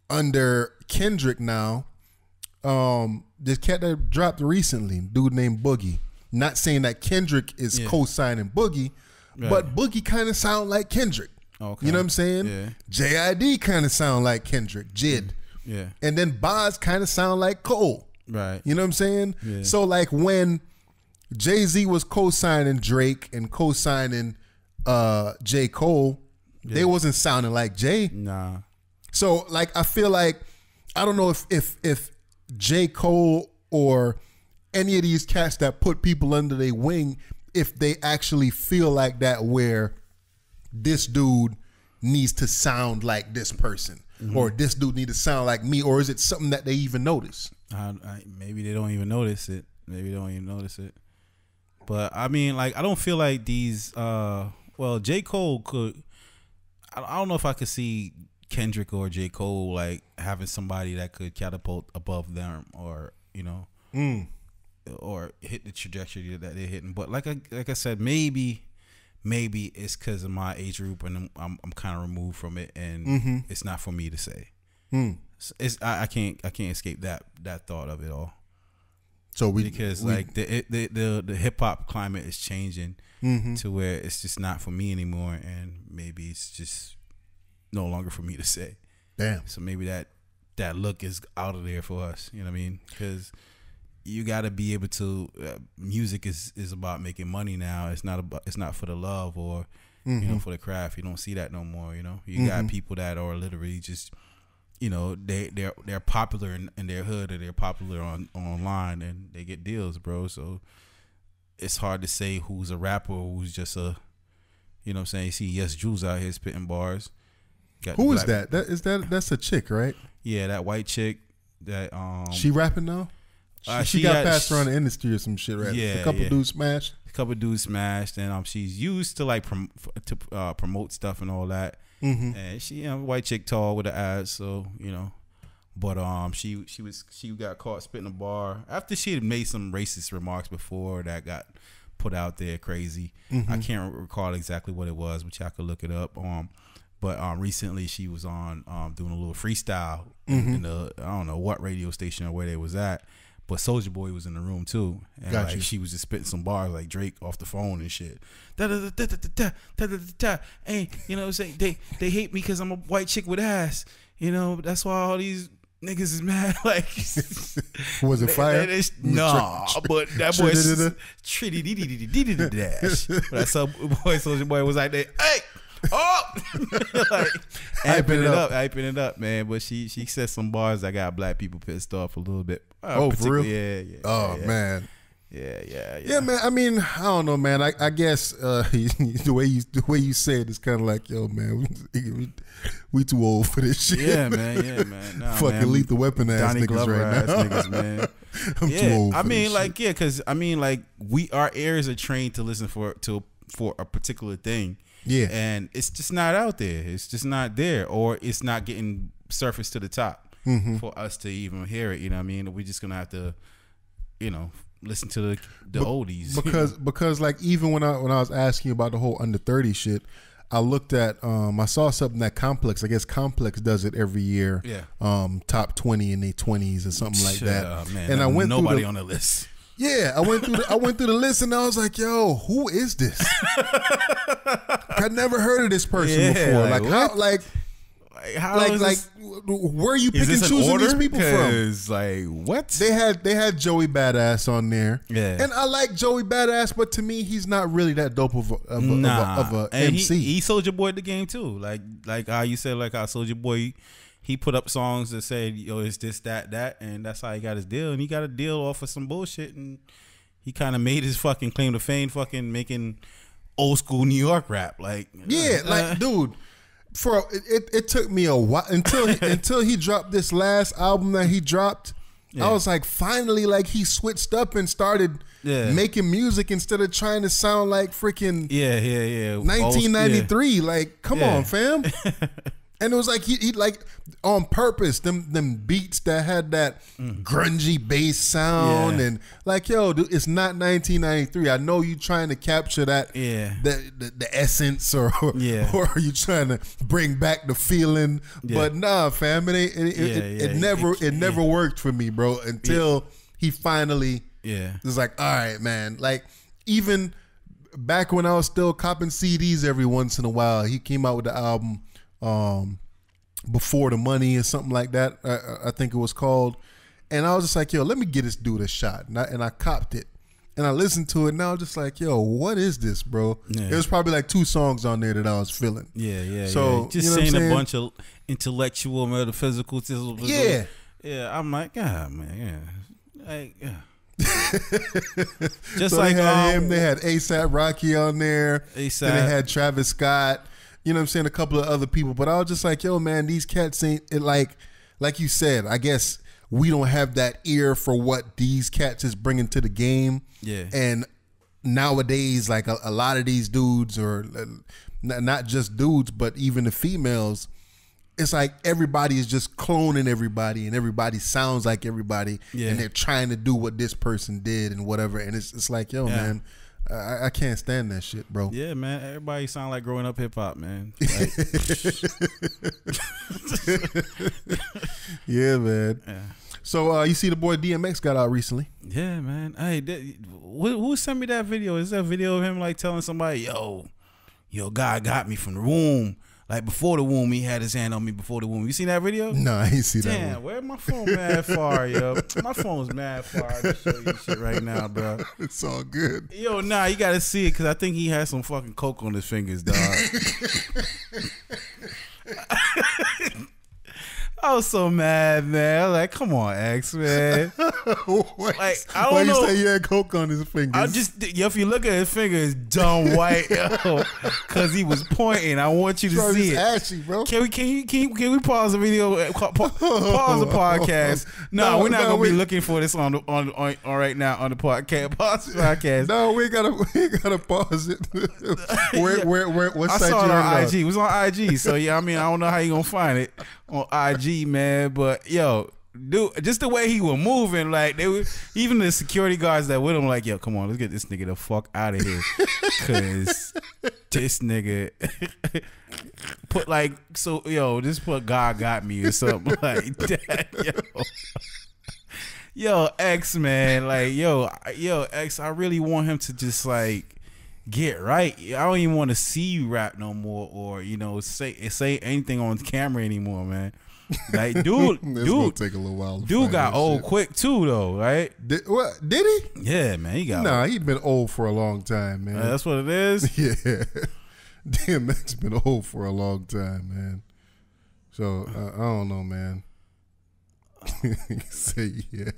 under Kendrick now, this cat that dropped recently, dude named Boogie. Not saying that Kendrick is co-signing Boogie, but Boogie kind of sound like Kendrick. Okay. You know what I'm saying? Yeah. JID kind of sound like Kendrick, Jid. Yeah. And then Boz kind of sound like Cole. Right. You know what I'm saying? Yeah. So like when Jay-Z was co-signing Drake and co-signing J. Cole, they wasn't sounding like Jay. Nah. So like I feel like, I don't know if J. Cole or any of these cats that put people under their wing, if they actually feel like that, where this dude needs to sound like this person, or this dude need to sound like me, or is it something that they even notice? Maybe they don't even notice it. But I mean, like, I don't feel like these. J. Cole could. I don't know if I could see Kendrick or J. Cole like having somebody that could catapult above them, or or hit the trajectory that they're hitting. But like I said, maybe it's because of my age group and I'm kind of removed from it, and it's not for me to say. I can't escape that thought of it all. So because the hip hop climate is changing to where it's just not for me anymore, and maybe it's just no longer for me to say. Damn. So maybe that look is out of there for us. You know what I mean? Because you got to be able to. Music is about making money now. It's not for the love or for the craft. You don't see that no more. You know, you got people that are literally just. They're popular in their hood, or they're popular online, and they get deals, bro. So it's hard to say who's a rapper or who's just a, you know what I'm saying? You see Yes Jules out here spitting bars. Who is that? That's a chick, right? Yeah, that white chick that she rapping now? She got passed around the industry or some shit, right? Yeah, a couple dudes smashed. And she's used to like promote stuff and all that. And she, white chick, tall with the ass, so but she got caught spitting a bar after she had made some racist remarks before that got put out there crazy. I can't recall exactly what it was, but y'all could look it up. But recently she was on doing a little freestyle in the, I don't know what radio station or where they was at. But Soulja Boy was in the room too, and she was just spitting some bars like Drake off the phone and shit. And you know what I'm saying? They hate me because I'm a white chick with ass. That's why all these niggas is mad. Like, was it fire? Nah, but that boy Trinity dash. That sub boy Soldier Boy was like that. Hey, oh, like hyping it up, man. But she said some bars that got black people pissed off a little bit. Oh, for real? Yeah. Oh man. Yeah, man. I mean, I don't know, man. I guess the way you say it is kind of like, yo, man, we too old for this shit. Yeah, man. Nah, fucking man. Lethal Weapon ass Donnie niggas Glover right now. niggas, man. I'm too old. For this like, shit. because our ears are trained to listen for a particular thing. Yeah, and it's just not out there. It's just not there, or it's not getting surfaced to the top for us to even hear it. You know what I mean? We're just gonna have to, listen to the oldies. Because like even when I was asking you about the whole under 30 shit, I looked at I saw something that Complex, I guess Complex does it every year. Yeah. Top 20 in their 20s or something like that. Man, and I went nobody through on the list. Yeah, I went through the list and I was like, yo, who is this? I'd never heard of this person before. Where are you picking and choosing these people from? Like, what? They had Joey Badass on there. Yeah. And I like Joey Badass, but to me, he's not really that dope of a MC. He Soulja Boy the game too. Like how you said, like how Soulja Boy, he put up songs that said, yo, it's this, that, and that's how he got his deal. And he got a deal off of some bullshit, and he kind of made his fucking claim to fame, fucking making old school New York rap. Like, dude. It took me a while until he dropped this last album that he dropped. Yeah. I was like, finally, like he switched up and started making music instead of trying to sound like freaking 1993. Like, come on, fam. And it was like he like on purpose them beats that had that grungy bass sound and like, yo, dude, it's not 1993. I know you trying to capture that the essence or you trying to bring back the feeling, but nah, fam, it never worked for me, bro, until he finally was like, all right, man. Like even back when I was still copping CDs every once in a while, he came out with the album Before the Money or something like that, I think it was called. And I was just like, yo, let me get this dude a shot. And I copped it. And I listened to it, and I was just like, yo, what is this, bro? Yeah. It was probably like 2 songs on there that I was feeling. So just saying a bunch of intellectual, metaphysical. Yeah, I'm like, man, like, just so like they had him, they had ASAP Rocky on there. Then they had Travis Scott. You know what I'm saying? A couple of other people. But I was just like, yo, man, these cats ain't like you said, I guess we don't have that ear for what these cats is bringing to the game. Yeah. And nowadays, like a lot of these dudes, or not just dudes, but even the females, it's like everybody is just cloning everybody and everybody sounds like everybody. Yeah. And they're trying to do what this person did and whatever. And it's like, yo, man, I can't stand that shit, bro. Yeah, man. Everybody sound like growing up hip hop, man. Like, yeah, man. Yeah. So you see the boy DMX got out recently. Yeah, man. Hey, who sent me that video? Is that a video of him like telling somebody, yo, God got me from the womb. Like before the womb, he had his hand on me before the womb. You seen that video? No, I ain't see that. Damn, where my phone mad far, yo? My phone's mad far to show you shit right now, bro. It's all good. Yo, nah, you gotta see it because I think he has some fucking coke on his fingers, dog. I was so mad, man. I was like, come on, X, man. Like, I don't know. Why you say he had coke on his fingers? If you look at his fingers, dumb white, yo, because he was pointing. I want you to see it. Ashy, bro. Can we pause the video? Pause the podcast. No, we're not gonna be looking for this on right now on the podcast. Pause the podcast. No, we gotta pause it. What I site saw it on IG. It was on IG. So yeah, I mean, I don't know how you gonna find it on IG, man, but yo, dude, just the way he was moving, like they were, even the security guards that with him, like, yo, come on, let's get this nigga the fuck out of here, cause this nigga put like, so yo, just put God got me or something like that, yo, X, man, like yo, X, I really want him to just like get right. I don't even want to see you rap no more, or say anything on camera anymore, man. Like, dude, gonna take a little while. Dude got old quick too, though, right? Did he? Yeah, man, he got. Nah, he been old for a long time, man. That's what it is. Yeah, DMX been old for a long time, man. So I don't know, man. He say yeah.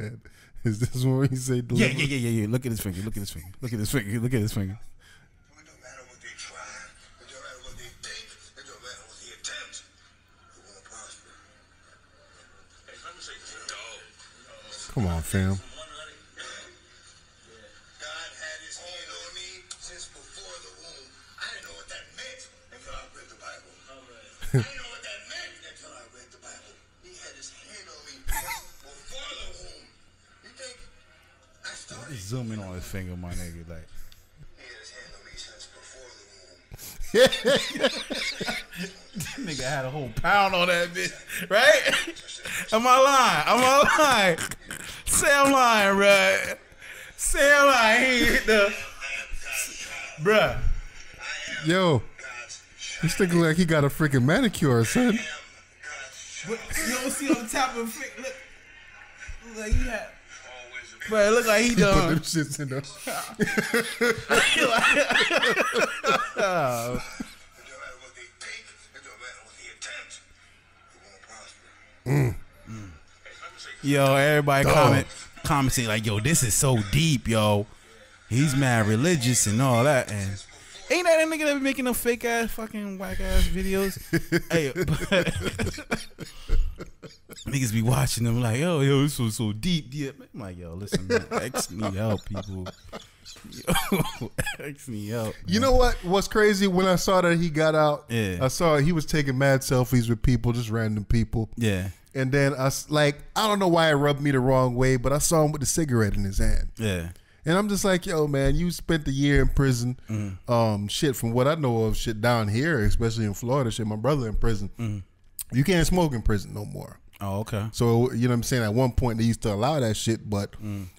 Is this one where he say? Yeah. Look at his finger. Look at his finger. Look at his finger. Look at his finger. It don't matter what they try. It don't matter what they think. It don't matter what they attempt. It won't prosper. Hey, let me say no. Come on, fam. God had his hand on me since before the womb. I didn't know what that meant until I read the Bible. I didn't know what that meant until I read the Bible. He had his hand on me since before the womb. You think I started? Zoom in on his finger, my nigga. Like, He had his hand on me since before the womb. nigga had a whole pound on that bitch, right? Am I lying? Say I'm lying, bruh. Say I'm lying. He hit the, bruh. Yo, this nigga look like he got a freaking manicure, son. You don't see on the top of the finger. Look like he had. Bruh, it look like he Put them done. shits in there. It don't matter what they think. It don't matter what they attempt. It won't prosper. Yo, everybody commenting like, yo, this is so deep, yo. He's mad religious and all that, and ain't that a nigga that be making them fake ass, fucking whack ass videos? Hey, but niggas be watching them like, yo, this was so deep. Yeah, I'm like, yo, listen, man, X need help, people. Yo, X need help. Man. You know what? What's crazy? When I saw that he got out, Yeah. I saw he was taking mad selfies with people, just random people. Yeah, And then I don't know why it rubbed me the wrong way, but I saw him with the cigarette in his hand. yeah, And I'm just like, yo, man, you spent a year in prison. Shit, from what I know of, shit down here, especially in Florida, shit, my brother in prison. You can't smoke in prison no more. Oh, okay. So, you know what I'm saying? At one point, they used to allow that shit, but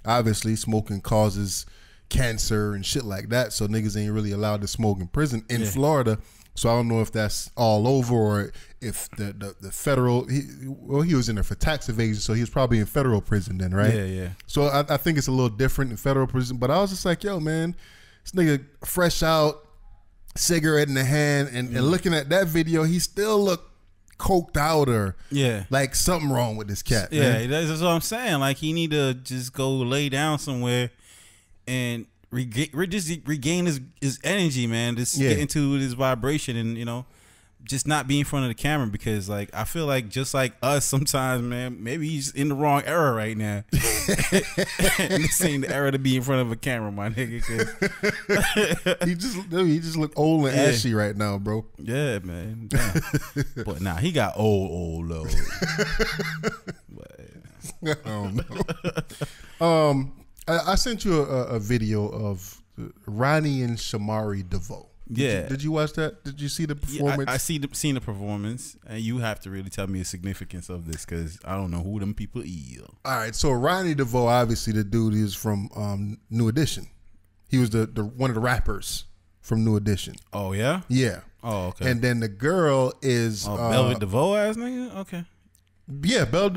obviously smoking causes cancer and shit like that. So niggas ain't really allowed to smoke in prison in Florida. So I don't know if that's all over or if the federal, he was in there for tax evasion, so he was probably in federal prison then, right? Yeah. So I think it's a little different in federal prison. But I was just like, yo, man, this nigga fresh out, cigarette in the hand, and looking at that video, he still looked coked out or like something wrong with this cat. Yeah, man. that's what I'm saying. Like, he need to just go lay down somewhere and regain his energy, man. Just get into his vibration and, you know, just not be in front of the camera, because like I feel like just like us sometimes, man, maybe he's in the wrong era right now. This ain't the era to be in front of a camera, my nigga. he just look old and ashy right now, bro. Yeah, man. Damn. But nah, he got old though. I don't know. I sent you a video of Ronnie and Shamari Devoe. Did you watch that? Did you see the performance? Yeah, I seen the performance, and you have to really tell me the significance of this, because I don't know who them people is. All right, so Ronnie Devoe, obviously the dude is from New Edition. He was the one of the rappers from New Edition. Oh yeah, yeah. Oh okay. And then the girl is Velvet Devoe ass nigga. Okay. Yeah, Bell.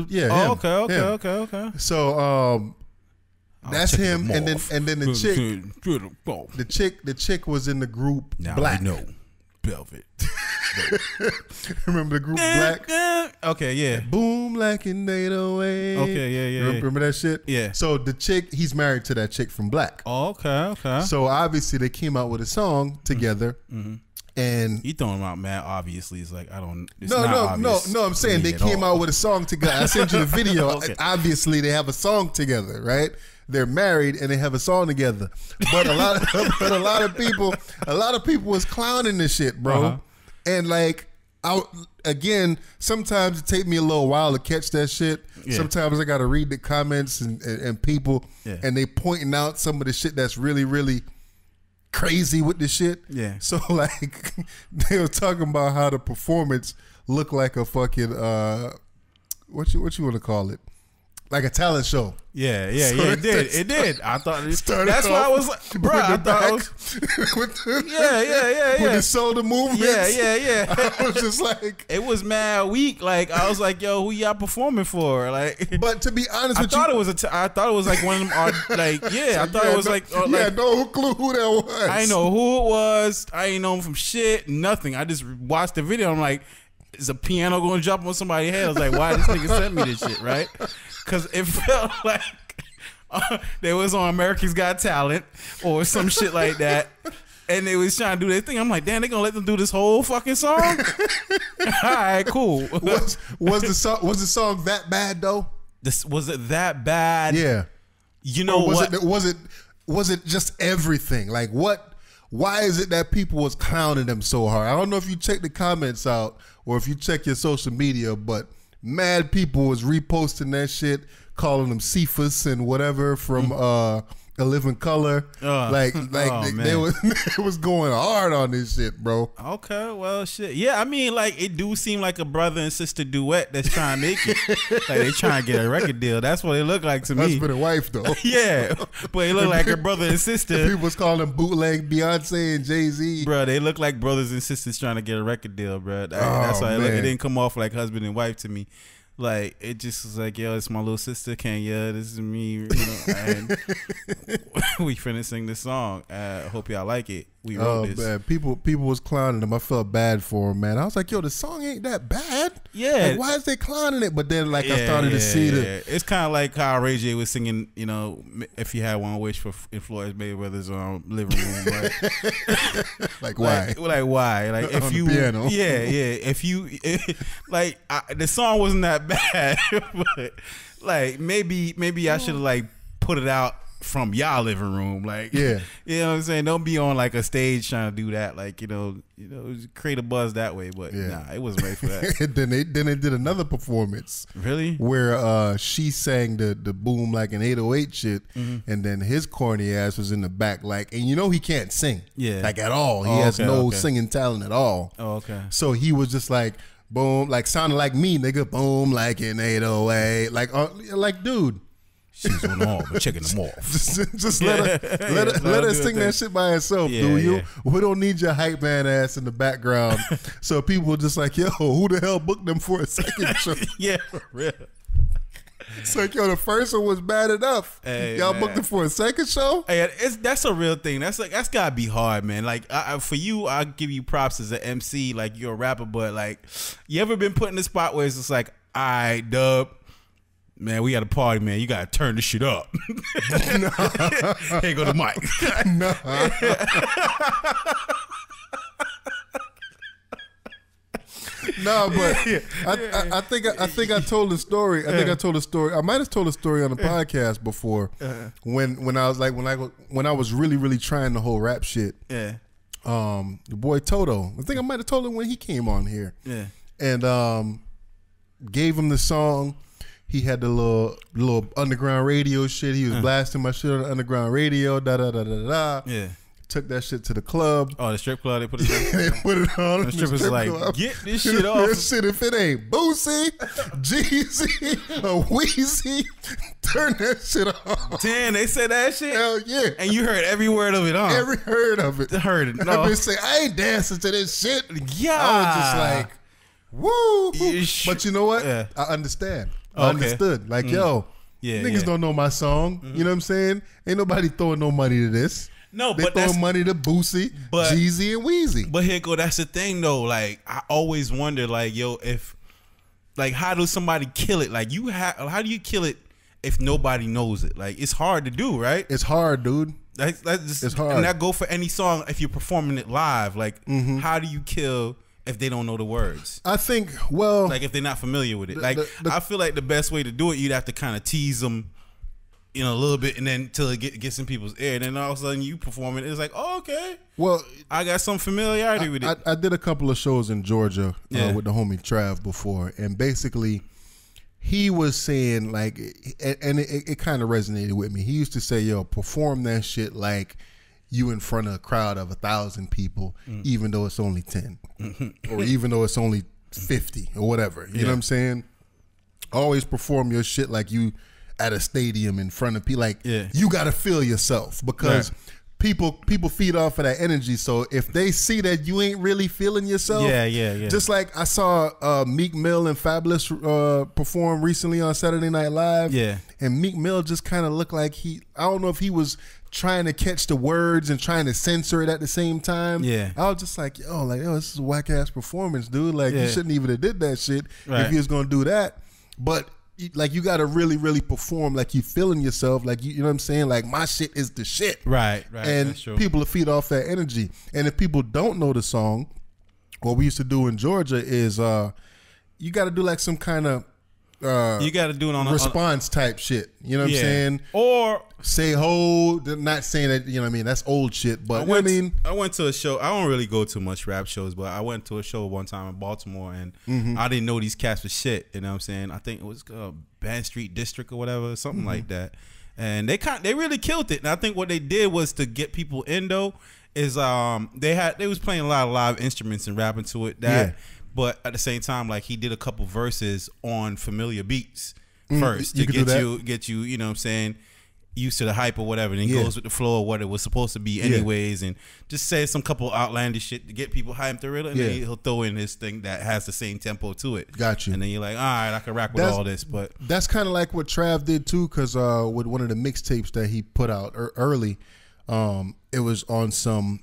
Yeah. Oh, him. Okay. So that's him, and then the chick was in the group now Black. I know Velvet. Remember the group Black? Okay, yeah. Boom like an 808. Okay, yeah. Remember that shit? Yeah. So the chick, he's married to that chick from Black. Oh, okay. So obviously they came out with a song together. And you throwing them out, man. Obviously, it's like No. I'm I'm saying they came out with a song together. I sent you the video. Okay. Obviously, they have a song together, right? They're married and they have a song together. But a lot of people was clowning this shit, bro. And like, sometimes it take me a little while to catch that shit. Yeah. Sometimes I got to read the comments and people, and they pointing out some of the shit that's really, really crazy with the shit. Yeah. So like they were talking about how the performance looked like a fucking what you want to call it? like a talent show. Yeah, it did. It did. I thought That's why I was like, bro. I thought I was, with the, yeah. with the shoulder movements. Yeah. I was just like, it was mad weak. Like I was like, yo, who y'all performing for? Like, but to be honest I with you, I thought it was like one of them. Like, I thought it was like, no clue who that was. I didn't know who it was. I ain't know him from shit. Nothing. I just watched the video. I'm like, is a piano going to jump on somebody's head? I was like, why this nigga sent me this shit, right? Because it felt like they was on America's Got Talent or some shit like that, and they was trying to do their thing. I'm like, damn, they gonna let them do this whole fucking song? All right, cool. Was the song that bad though? Was it that bad? Yeah. You know what? Was it just everything? Like what? Why is it that people was clowning them so hard? I don't know if you check the comments out or if you check your social media, but mad people was reposting that shit, calling them Cephas and whatever from A Living Color. They was going hard on this shit, bro. Okay, well, shit. Yeah, I mean, like, it do seem like a brother and sister duet that's trying to make it. Like, they trying to get a record deal. That's what it look like to me. Husband and wife, though. Yeah, but it look like a brother and sister. People was calling them Bootleg, Beyonce and Jay-Z. Bro, they look like brothers and sisters trying to get a record deal, bro. That's why it didn't come off like husband and wife to me. Like, it just was like, yo, it's my little sister Kenya, this is me, you know, and we finna sing this song. Hope y'all like it. We wrote this. Man, people was clowning him. I felt bad for him, man. I was like, yo, the song ain't that bad. Yeah. Like, why is they clowning it? But then, like, I started to see the... It's kind of like how Ray J was singing, you know, If You Had One Wish in Floyd Mayweather's living room. Right? Like, why? Like, why? Like, if on you... the piano. Yeah. If you... like, the song wasn't that bad. But, like, maybe I should have, like, put it out from y'all living room, like, yeah, you know what I'm saying? Don't be on like a stage trying to do that, like, you know, create a buzz that way. But nah, it wasn't ready for that. then they did another performance, really, where she sang the boom like an 808 shit, and then his corny ass was in the back, like, and you know he can't sing, like at all. He has no singing talent at all. Oh, okay. So he was just like boom, like sounding like me, nigga, boom like an 808, like dude. She's on all, but checking them off. just let her sing that shit by herself, do you? Yeah. We don't need your hype man ass in the background. So people were just like, yo, who the hell booked them for a second show? Yeah, for real. It's like, yo, the first one was bad enough. Hey, y'all booked them for a second show? Hey, that's a real thing. That's gotta be hard, man. Like, for you, I'll give you props as an MC. Like, you're a rapper, but like, you ever been put in the spot where it's just like, all right, dub, man, we got a party, man. You gotta turn this shit up. Here go the mic. No. No, but I think I told the story. I think I told the story. I might have told the story on the podcast before. When I was like when I was really trying the whole rap shit. Yeah. The boy Toto. I think I might have told him when he came on here. Yeah. And gave him the song. He had the little underground radio shit. He was blasting my shit on the underground radio. Yeah. Took that shit to the club. Oh, the strip club, they put it on? They put it on. The strippers like, club. Get this shit off. This shit, if it ain't Boosie, Jeezy, or Weezy, turn that shit off. Damn, they said that shit? Hell yeah. And you heard every word of it, huh? Every word of it. Heard it. No. I've been saying, I ain't dancing to this shit. Yeah. I was just like, woo. But you know what? Yeah. I understand. I understood. Like, yo, niggas don't know my song. You know what I'm saying? Ain't nobody throwing no money to this. No, they but throwing money to Boosie, Jeezy, and Weezy. But here go, that's the thing though. Like, I always wonder, like, yo, if, like, how does somebody kill it? Like, how do you kill it if nobody knows it? Like, it's hard to do, right? It's hard, dude. It's hard. And that go for any song if you're performing it live. Like, how do you kill if they don't know the words? I think, well, like, if they're not familiar with it. Like, I feel like the best way to do it, you'd have to kind of tease them, you know, a little bit, and then till it gets in people's ear, and then all of a sudden you perform it. It's like, oh, okay. Well, I got some familiarity with it. I did a couple of shows in Georgia with the homie Trav before, and basically he was saying, like, and it kind of resonated with me. He used to say, yo, perform that shit like you in front of a crowd of 1,000 people, even though it's only 10, or even though it's only 50 or whatever. You know what I'm saying? Always perform your shit like you at a stadium in front of people. Like, Yeah. you got to feel yourself because people feed off of that energy. So if they see that you ain't really feeling yourself, yeah. Just like I saw Meek Mill and Fabulous perform recently on Saturday Night Live. Yeah. And Meek Mill just kind of looked like I don't know if he was trying to catch the words and trying to censor it at the same time. Yeah. I was just like, yo, this is a whack ass performance, dude. Like, you shouldn't even have did that shit if you was gonna do that. But like, you gotta really, really perform like you feeling yourself. Like, you know what I'm saying? Like, my shit is the shit. Right. And That's true. people will feed off that energy. And if people don't know the song, what we used to do in Georgia is you got to do like some kind of you got to do it on a response type shit. You know what I'm saying? Or say ho. Not saying that, you know what I mean? That's old shit. But I went to a show. I don't really go to much rap shows, but I went to a show one time in Baltimore, and I didn't know these cats for shit. You know what I'm saying? I think it was Band Street District or whatever, something like that. And they really killed it. And I think what they did was to get people in though. Is they was playing a lot of live instruments and rapping to it. But at the same time, like, he did a couple verses on familiar beats first to get you, you know what I'm saying, used to the hype or whatever, and he goes with the flow of what it was supposed to be anyways, and just say some couple outlandish shit to get people hyped to it, and then he'll throw in his thing that has the same tempo to it. Got you. And then you're like, all right, I can rap with all this. But that's kind of like what Trav did too, because with one of the mixtapes that he put out early, it was on some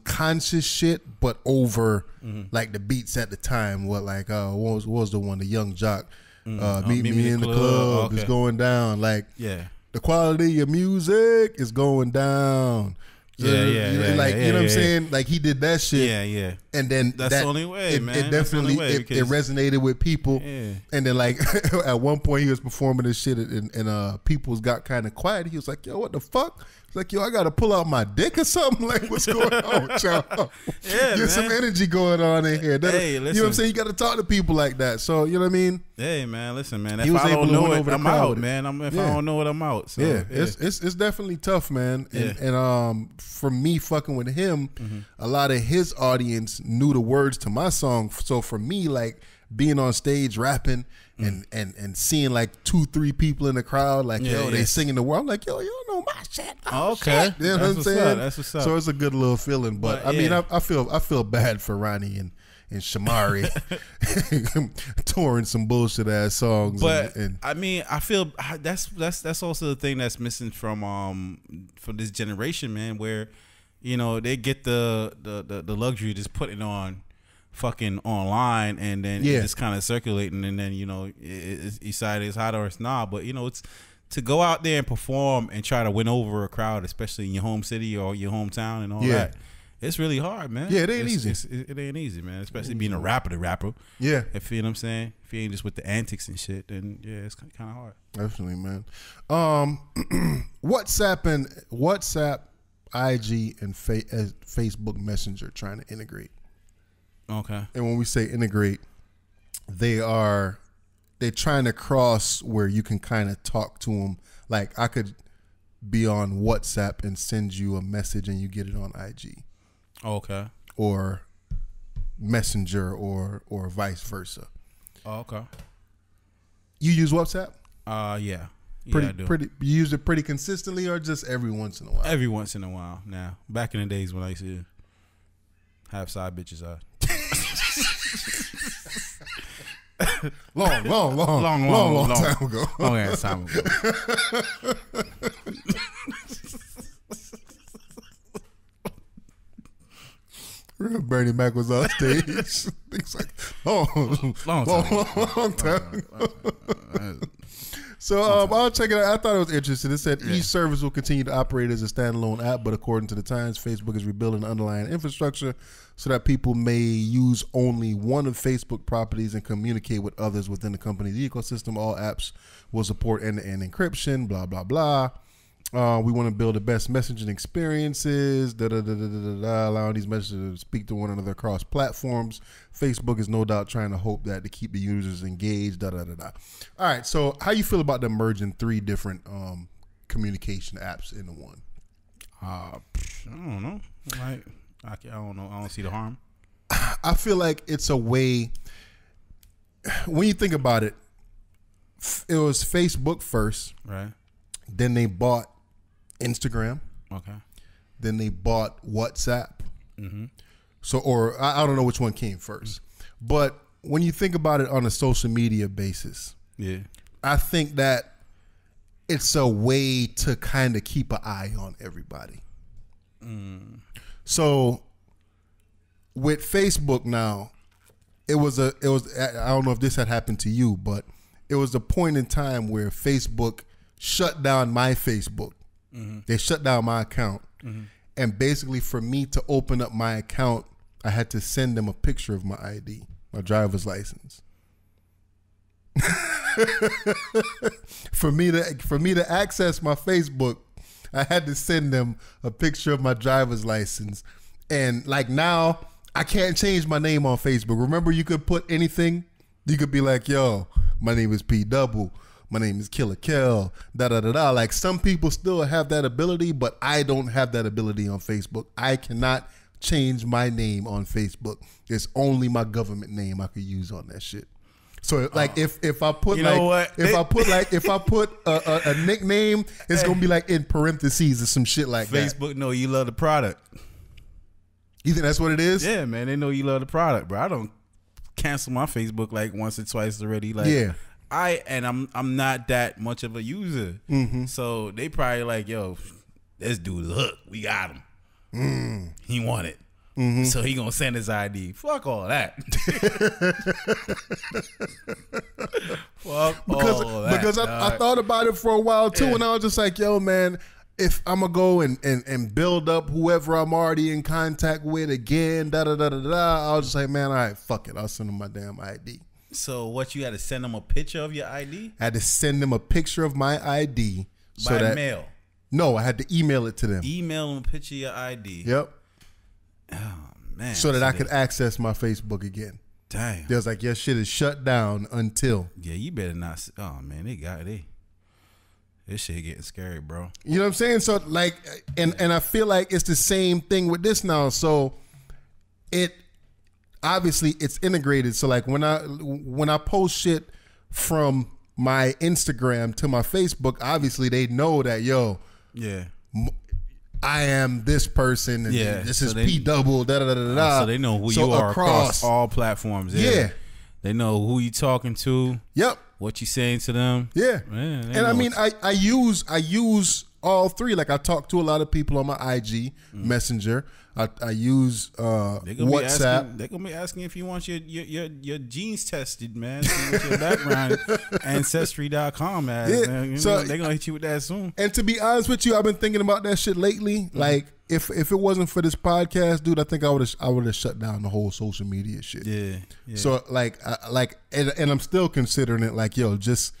conscious shit, but over like the beats at the time. What was the one, the Young Jock, meet me in the club, it's going down. Like, the quality of your music is going down. You know what I'm saying? Like, he did that shit. And then that's the only way, man. It definitely it resonated with people. And then, like, at one point he was performing this shit, and people's got kind of quiet. He was like, yo, what the fuck? It's like, yo, I got to pull out my dick or something. Like, what's going on with y'all? Get some energy going on in here. Hey, you know what I'm saying? You got to talk to people like that. So, you know what I mean? Hey, man, listen, man. If I don't know it, I'm out, man. If I don't know it, I'm out. So, it's definitely tough, man. And for me fucking with him, a lot of his audience knew the words to my song. So for me, like, being on stage rapping and seeing like 2-3 people in the crowd, like, they singing the word. I'm like, yo, you don't know my shit. Okay. Shit. You know what I'm saying? That's what's up. So it's a good little feeling. But I mean, I feel bad for Ronnie and Shamari touring some bullshit ass songs. But I mean, I feel that's also the thing that's missing from this generation, man, where, you know, they get the luxury of just putting on fucking online, and then it's just kind of circulating, and then, you know, it's either it's hot or it's not. But, you know, it's to go out there and perform and try to win over a crowd, especially in your home city or your hometown and all that. It's really hard, man. Yeah, it ain't easy. It ain't easy, man. Especially being a rapper. Yeah. If you know what I'm saying, if you ain't just with the antics and shit, then it's kind of hard. Definitely, man. WhatsApp, IG, and Facebook Messenger trying to integrate. Okay. And when we say integrate, they're trying to cross where you can kind of talk to them. Like, I could be on WhatsApp and send you a message and you get it on IG. Okay. Or Messenger or vice versa. Oh, okay. You use WhatsApp? Yeah. I do. You use it pretty consistently, or just every once in a while? Every once in a while. Now, back in the days when I used to have side bitches out. long time ago. Long ass time ago. Bernie Mac was on stage. It's like long time ago. So I'll check it out. I thought it was interesting. It said each service will continue to operate as a standalone app, but according to the Times, Facebook is rebuilding the underlying infrastructure so that people may use only one of Facebook properties and communicate with others within the company's ecosystem. All apps will support end-to-end encryption, blah, blah, blah. We want to build the best messaging experiences, allowing these messages to speak to one another across platforms. Facebook is no doubt trying to hope that to keep the users engaged, All right, so how you feel about them merging 3 different communication apps into one? I don't know. Like, I don't know. I don't see the harm. I feel like it's a way, when you think about it, it was Facebook first. Right. Then they bought Instagram. Okay. Then they bought WhatsApp. So, or I don't know which one came first. But when you think about it on a social media basis, I think that it's a way to kind of keep an eye on everybody. So with Facebook now, it was I don't know if this had happened to you, but it was a point in time where Facebook shut down my Facebook. They shut down my account. And basically for me to open up my account, I had to send them a picture of my ID, my driver's license. For me to access my Facebook, I had to send them a picture of my driver's license. And like now, I can't change my name on Facebook. Remember, you could put anything. You could be like, yo, my name is P Double. My name is Killer Kel. Da da da da. Like some people still have that ability, but I don't have that ability on Facebook. I cannot change my name on Facebook. It's only my government name I could use on that shit. So like if I put if I put a nickname, it's gonna be like in parentheses or some shit like that. Facebook know you love the product. You think that's what it is? Yeah, man, they know you love the product, bro. I don't cancel my Facebook like once or twice already. Like I'm not that much of a user, so they probably like, yo, this dude's hook. We got him. He want it. So he gonna send his ID. Fuck all that. Because I thought about it for a while too, and I was just like, yo, man, if I'm gonna go and build up whoever I'm already in contact with again, da da da da da, I was just like, man, all right, fuck it, I'll send them my damn ID. So what, you had to send them a picture of your ID? I had to send them a picture of my ID by mail. No, I had to email it to them. Email them a picture of your ID. Yep. Oh man. So that I could access my Facebook again. Damn. They was like, your shit is shut down until. Yeah, you better not. Oh man, this shit getting scary, bro. You know what I'm saying? So like, and I feel like it's the same thing with this now. So it obviously it's integrated. So like when I post shit from my Instagram to my Facebook, obviously they know that, yo, I am this person, and this is P Double, da da da da da. So they know who you are across all platforms. They know who you talking to. Yep. What you saying to them. Yeah. Man, and I mean, I use all three. Like I talk to a lot of people on my IG Messenger. I use WhatsApp. They're gonna be asking if you want your genes tested, man. See what your background ancestry.com as, man. So they're gonna hit you with that soon. And to be honest with you, I've been thinking about that shit lately. Like if it wasn't for this podcast, dude, I think I would have shut down the whole social media shit. Yeah. So and I'm still considering it. Like, yo, just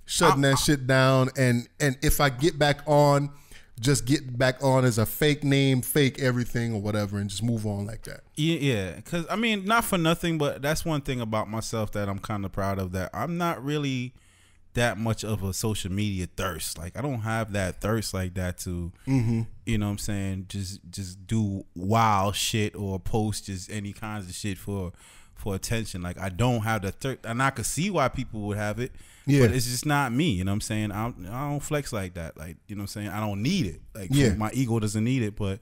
shutting that shit down. And if I get back on, just get back on as a fake name, fake everything or whatever, and just move on like that. Yeah, because I mean, not for nothing, but that's one thing about myself that I'm kind of proud of, that I'm not really that much of a social media thirst. Like I don't have that thirst like that to, you know what I'm saying, just do wild shit or post just any kinds of shit for attention. Like I don't have the thirst, and I could see why people would have it. Yeah. But it's just not me, you know what I'm saying? I don't flex like that. Like, you know what I'm saying? I don't need it. Like, my ego doesn't need it. But,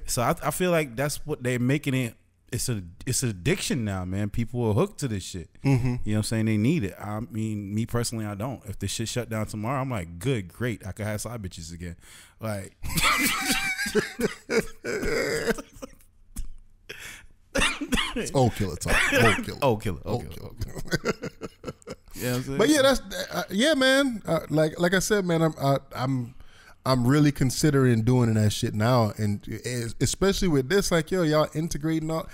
so I feel like that's what they're making it. It's an addiction now, man. People are hooked to this shit. You know what I'm saying? They need it. I mean, me personally, I don't. If this shit shut down tomorrow, I'm like, good, great. I could have side bitches again. Like. It's old killer talk. Old killer. Yeah, but yeah, that's man. Like I said, man, I'm really considering doing that shit now, and especially with this, like, yo, y'all integrating all.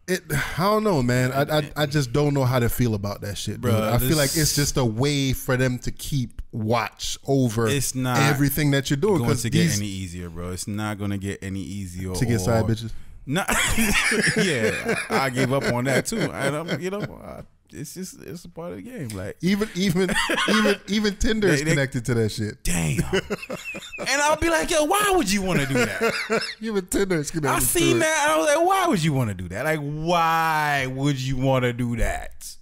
I don't know, man. I just don't know how to feel about that shit, bro. I feel like it's just a way for them to keep watch over everything that you're doing. It's not going to get any easier, bro. It's not going to get any easier to get side bitches. Nah, yeah, I gave up on that too. And it's a part of the game. Like even Tinder is connected to that shit. Damn. And I'll be like, yo, why would you want to do that? Even Tinder is connected. I seen that. And I was like, why would you want to do that? Like, why would you want to do that?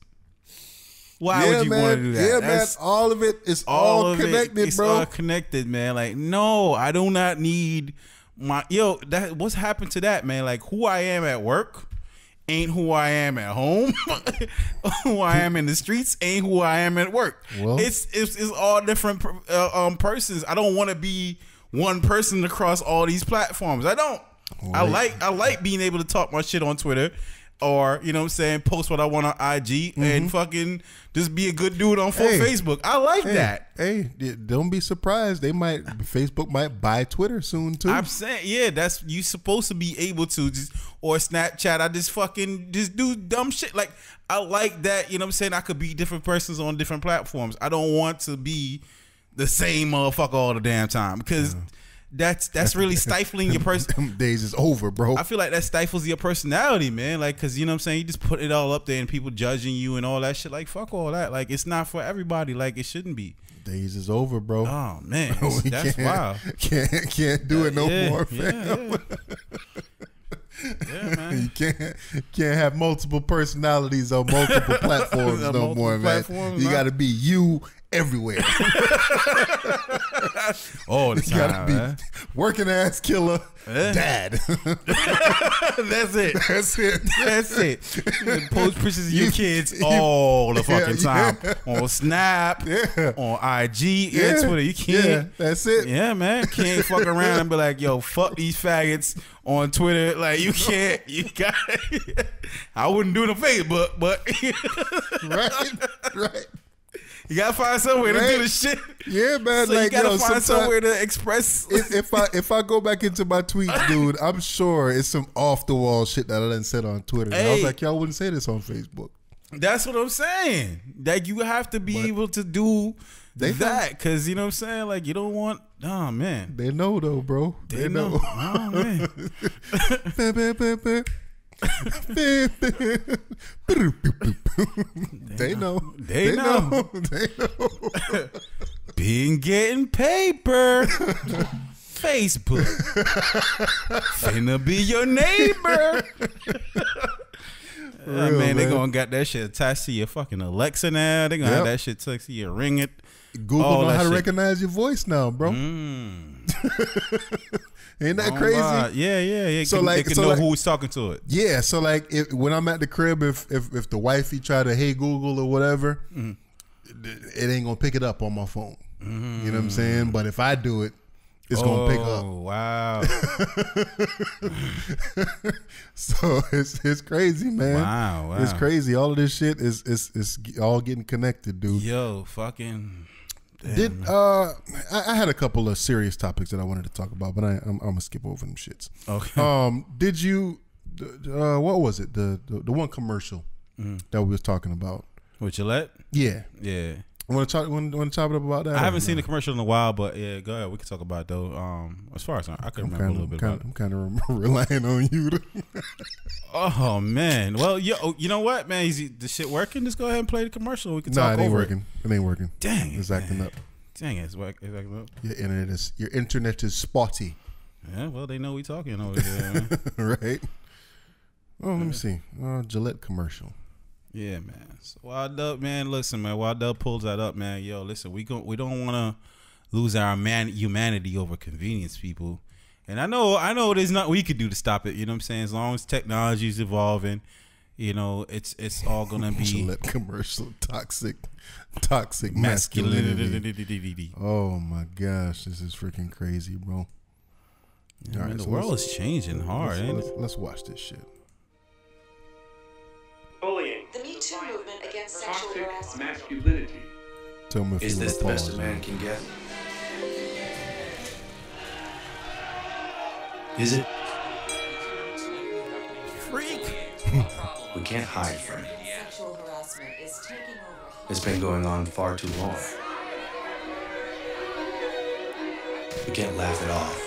Why would you want to do that? Yeah, man. All of it is all connected, bro. It's all connected, man. Like, no, I do not need that. What's happened to that, man? Like, who I am at work ain't who I am at home. Who I am in the streets ain't who I am at work. Well, it's all different persons. I don't want to be one person across all these platforms. I don't. Right. I like being able to talk my shit on Twitter, or you know what I'm saying, post what I want on IG, and fucking just be a good dude on Facebook. I like that. Hey, don't be surprised. Facebook might buy Twitter soon too. I'm saying, yeah, that's you supposed to be able to just, or Snapchat. I just do dumb shit. Like, I like that. You know what I'm saying? I could be different persons on different platforms. I don't want to be the same motherfucker all the damn time, because that's really stifling your person. Them days is over, bro. I feel like that stifles your personality, man. Like, cause you know what I'm saying, you just put it all up there and people judging you and all that shit. Like, fuck all that. Like, it's not for everybody. Like, it shouldn't be. Days is over, bro. Oh man, that's wild. Can't do it no more, fam. Yeah, man. You can't have multiple personalities on multiple platforms no more, man. You got to be you everywhere. All the time, you gotta be man. Working ass killer, dad. That's it. That's it. That's it. You post pictures of your kids all the fucking time on Snap, on IG, Twitter. You can't. Yeah, that's it. Yeah, man. Can't fuck around and be like, yo, fuck these faggots on Twitter. Like, you can't. You got. I wouldn't do it on Facebook, but right. You gotta find somewhere to do the shit. Yeah, man. So like, you gotta find somewhere to express. If I go back into my tweets, dude, I'm sure it's some off the wall shit that I done said on Twitter. I was like, y'all wouldn't say this on Facebook. That's what I'm saying. Like, you have to be able to do that, because you know what I'm saying. Like, you don't want. Oh man, they know though, bro. They know. Oh man. They know. They know. Been getting paper. Facebook. Finna be your neighbor. Real, man, they gonna got that shit attached to your fucking Alexa now. They gonna have that shit attached to your Ring It. Google know how to recognize your voice now, bro. Ain't that crazy? Yeah. So they can know who's talking to it. Yeah. So like, when I'm at the crib, if the wifey try to hey Google or whatever, it ain't gonna pick it up on my phone. You know what I'm saying? But if I do it, it's gonna pick up. Wow. So it's crazy, man. Wow. It's crazy. All of this shit is all getting connected, dude. Yo, fucking. Damn, I had a couple of serious topics that I wanted to talk about, but I'm gonna skip over them shits. Okay. Did you? What was it? The one commercial that we was talking about with Gillette? Yeah. Want to chop it up about that? I haven't seen the commercial in a while, but yeah, go ahead. We can talk about it though. As far as I can remember a little bit about it. I'm kind of relying on you to. Oh man, well, you know what, man? Is the shit working? Just go ahead and play the commercial. We can talk over working. It ain't working. Dang, it's acting up. Dang, it's acting up. Your internet is spotty. Yeah, well, they know we talking over there, right? Oh, let me see. Gillette commercial. Yeah, man. So Wild Up, man. Listen, man. Wild Up pulls that up, man. Yo, listen. We don't want to lose our humanity over convenience, people. And I know. There's nothing we could do to stop it. You know what I'm saying? As long as technology's evolving, you know, it's all gonna be Gillette commercial. Toxic masculinity. Oh my gosh, this is freaking crazy, bro. Yeah, man, the world is changing hard. Let's watch this shit. Bullying. The Me Too movement against sexual harassment. Masculinity. Tell me if is this the best a man can get? Is it? Freak. We can't hide from it. Sexual harassment is taking over. It's been going on far too long. We can't laugh it off.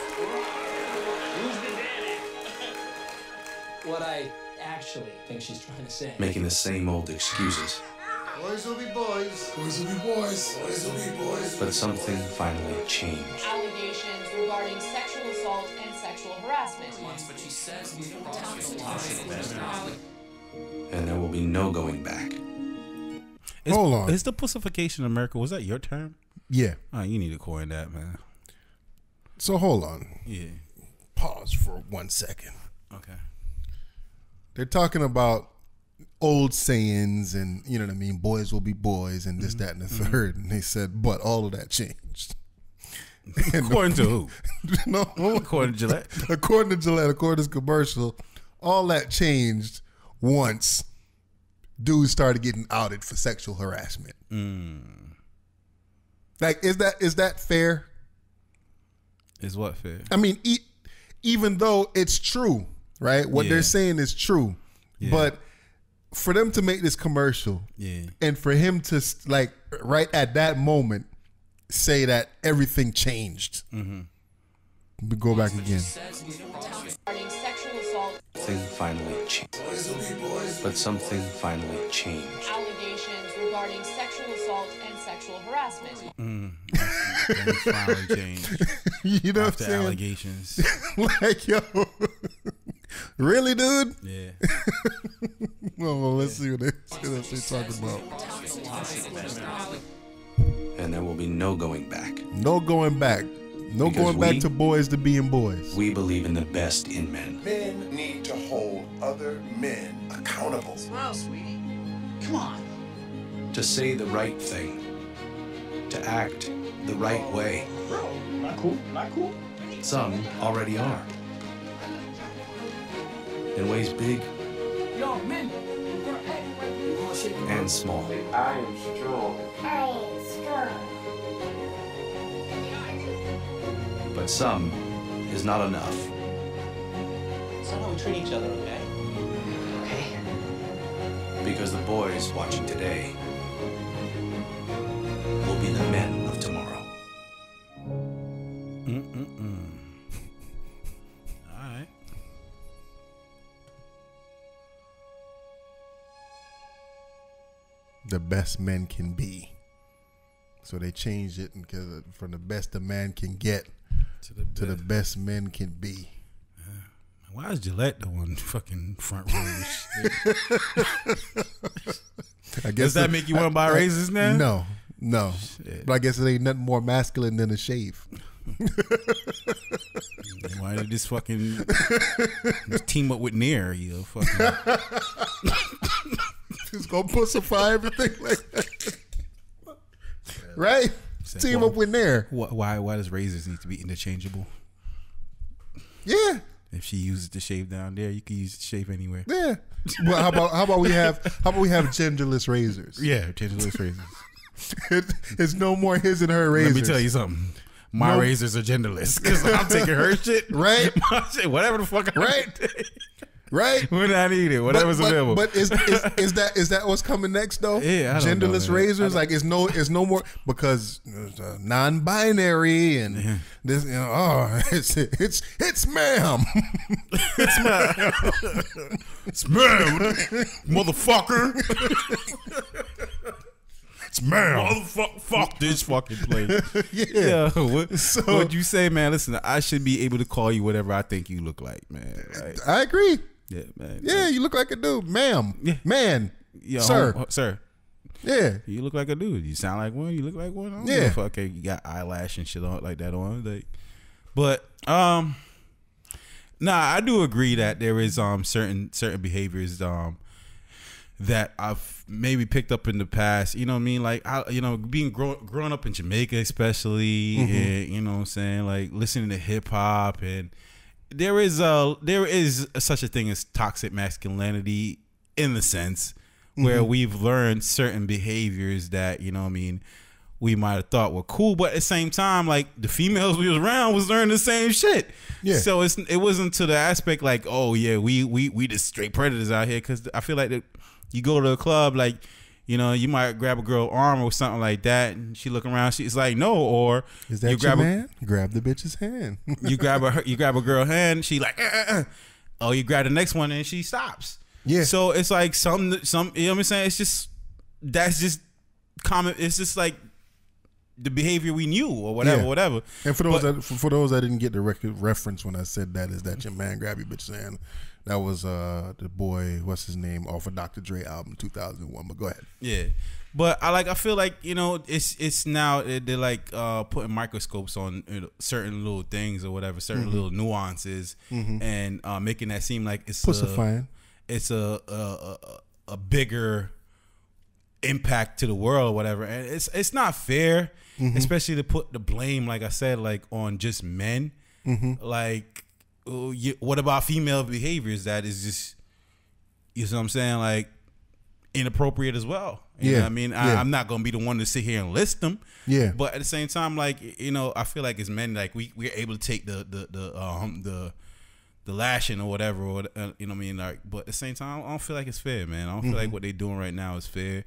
What I actually think she's trying to say. Making the same old excuses. Boys will be boys. Boys will be boys. Boys will be boys. But something finally changed. Allegations regarding sexual assault and sexual harassment. But she says And there will be no going back. Hold on. Is the pussification in America, was that your term? Yeah. Oh, you need to coin that, man. So hold on. Yeah. Pause for 1 second. Okay. They're talking about old sayings and, you know what I mean, boys will be boys and this, that, and the third. And they said, but all of that changed. According to who? No. According to Gillette. According to Gillette, according to this commercial, all that changed once dudes started getting outed for sexual harassment. Like, is that fair? Is what fair? I mean, even though it's true, right? What they're saying is true, but for them to make this commercial, and for him to like right at that moment say that everything changed. We go back again. Regarding sexual assault, Things finally changed. But something finally changed. allegations regarding sexual assault and sexual harassment. Things finally changed. You know After what I'm saying? allegations. Like, yo, really, dude? Yeah. Well, let's see what they're talking about. And there will be no going back. No going back. No Because going back we- to boys to being boys. We believe in the best in men. Men need to hold other men accountable. Smile, sweetie. Come on. To say the right thing. To act the right way. Bro, not cool. Not cool. Some already are. In ways big Yo, men. and small. I am strong. But some is not enough. Somehow we treat each other, okay? Okay. Because the boys watching today will be the men of tomorrow. All right. The best men can be. So they changed it because from the best a man can get to the best men can be. Why is Gillette the one fucking front row? I guess Does that make you want to buy razors now? No. Shit. But I guess it ain't nothing more masculine than a shave. Why did this fucking team up with Nair? You fucking Just gonna pussify everything like that. Right? Team up with Nair. why does razors need to be interchangeable? Yeah. If she uses to shave down there, you can use it to shave anywhere. Yeah. Well, how about we have genderless razors? Yeah, changeless razors. It's no more his and her razors. Let me tell you something. My razors are genderless because I'm taking her shit, Right? My shit, whatever the fuck, Right. Right? when I need it, whatever's available. But is that what's coming next though? Yeah, I don't know, genderless man. razors, like it's no more because non-binary and this. It's ma'am. It's ma'am, motherfucker. It's ma'am. Fuck this fucking place. Yeah. What'd you say, man? Listen, I should be able to call you whatever I think you look like, man. Like, I agree. yeah, man. Yeah, you look like a dude, ma'am. Yeah. Man. Yo, Sir. sir. Yeah. You look like a dude. You sound like one. You look like one. I don't Yeah. know if, okay, you got eyelash and shit on like that on. Like, but nah, I do agree that there is certain behaviors that I've maybe picked up in the past. You know what I mean? Like being growing up in Jamaica, especially, and you know what I'm saying, like listening to hip hop, and there is such a thing as toxic masculinity in the sense where we've learned certain behaviors that, you know what I mean, we might have thought were cool, but at the same time, like the females we was around was learning the same shit. Yeah. So it wasn't to the aspect like, oh yeah, we just straight predators out here, because I feel like that you go to a club, like, you know, you might grab a girl arm or something like that, and she look around, she's like, no, or is that you grab your man? Grab the bitch's hand. you grab a girl hand, she like, oh, you grab the next one and she stops. Yeah. So it's like some, you know what I'm saying? It's just, that's just common. It's just like the behavior we knew or whatever. And for those that didn't get the reference when I said that, is that your man grab your bitch's hand. That was the boy, what's his name, off of Dr. Dre album 2001. But go ahead. Yeah. But I feel like, you know, it's now they're like putting microscopes on, you know, certain little things or whatever, certain little nuances, and making that seem like it's pussifying. It's a bigger impact to the world or whatever, and it's not fair, especially to put the blame, like I said, like on just men. Like, what about female behaviors that is just, you know what I'm saying, like inappropriate as well? You know what I mean? I'm not gonna be the one to sit here and list them. Yeah. But at the same time, like, you know, I feel like as men, like we're able to take the lashing or whatever, or you know what I mean? Like, but at the same time, I don't feel like it's fair, man. I don't feel like what they're doing right now is fair.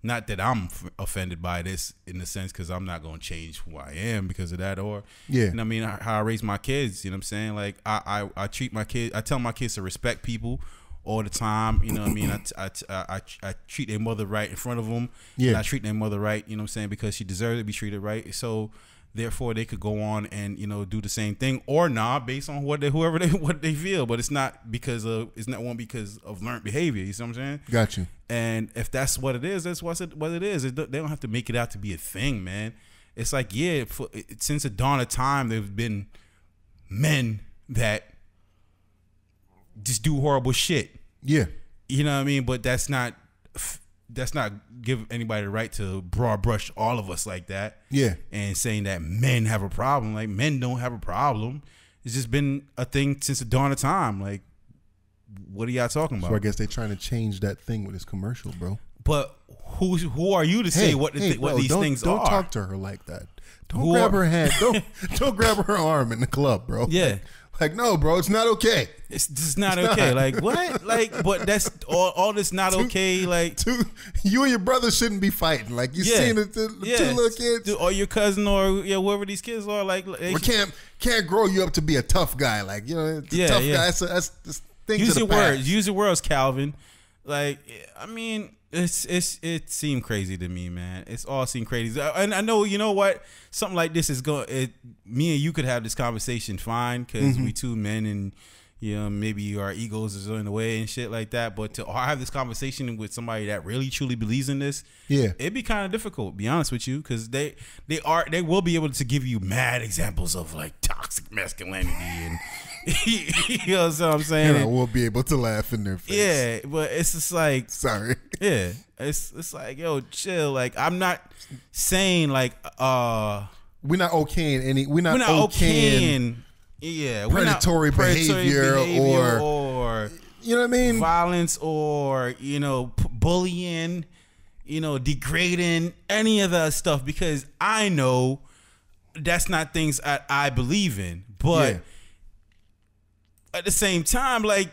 Not that I'm offended by this in the sense, because I'm not going to change who I am because of that, or you know what I mean, how I raise my kids. You know what I'm saying? Like I treat my kids. I tell my kids to respect people all the time. You know what I mean? I treat their mother right in front of them. And I treat their mother right. You know what I'm saying? Because she deserves to be treated right. So therefore, they could go on and, you know, do the same thing or not, based on what they feel. But it's not because of learned behavior. You see what I'm saying? Got you. And if that's what it is, that's what it is. They don't have to make it out to be a thing, man. It's like, since the dawn of time, there's been men that just do horrible shit. Yeah. You know what I mean? But that's not give anybody the right to broad brush all of us like that. Yeah. And saying that men have a problem. Like, men don't have a problem. It's just been a thing since the dawn of time. Like, what are y'all talking about? So I guess they're trying to change that thing with this commercial, bro. But who are you to say what these things are? Don't talk to her like that. Don't grab her hand. Don't grab her arm in the club, bro. Yeah. Like, no, bro, it's not okay. It's just not okay. Not. Like, what? Like, but that's all this not okay. Like, you and your brother shouldn't be fighting. Like, you seen the two little kids, or your cousin, or whoever these kids are. Like, we can't grow you up to be a tough guy. Like, you know, tough guy. That's thing. Use to your the past. words. Use your words, Calvin. Like, I mean, it seemed crazy to me, man. It's all seemed crazy, and I know, you know what, something like this is going. Me and you could have this conversation fine, because we two men, and you know, maybe our egos is in the way and shit like that. But to have this conversation with somebody that really truly believes in this, it'd be kind of difficult, to be honest with you, because they will be able to give you mad examples of like toxic masculinity and. You know what I'm saying? And I will be able to laugh in their face. Yeah, but it's just like, sorry. Yeah, it's like, yo, chill. Like, I'm not saying like we're not okaying any. We're not okaying. Yeah, predatory behavior or you know what I mean, violence, or you know, bullying, you know, degrading, any of that stuff, because I know that's not things I believe in, but. Yeah. At the same time, like,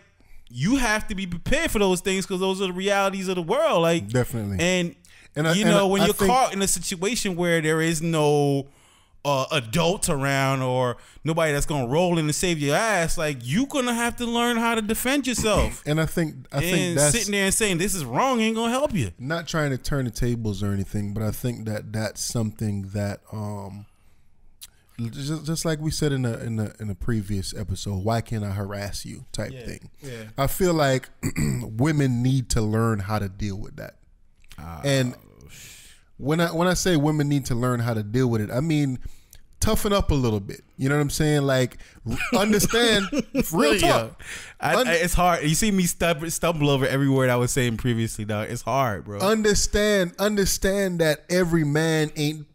you have to be prepared for those things, because those are the realities of the world. Like, definitely. And when you're caught in a situation where there is no adult around, or nobody that's gonna roll in and save your ass, like, you're gonna have to learn how to defend yourself. And I think that's, sitting there and saying this is wrong ain't gonna help you. Not trying to turn the tables or anything, but I think that's something that just like we said in a previous episode, why can't I harass you type thing. Yeah. I feel like women need to learn how to deal with that. And when I say women need to learn how to deal with it, I mean toughen up a little bit. You know what I'm saying? Like, understand, real talk. It's hard. You see me stumble over every word I was saying previously, dog. It's hard, bro. Understand that every man ain't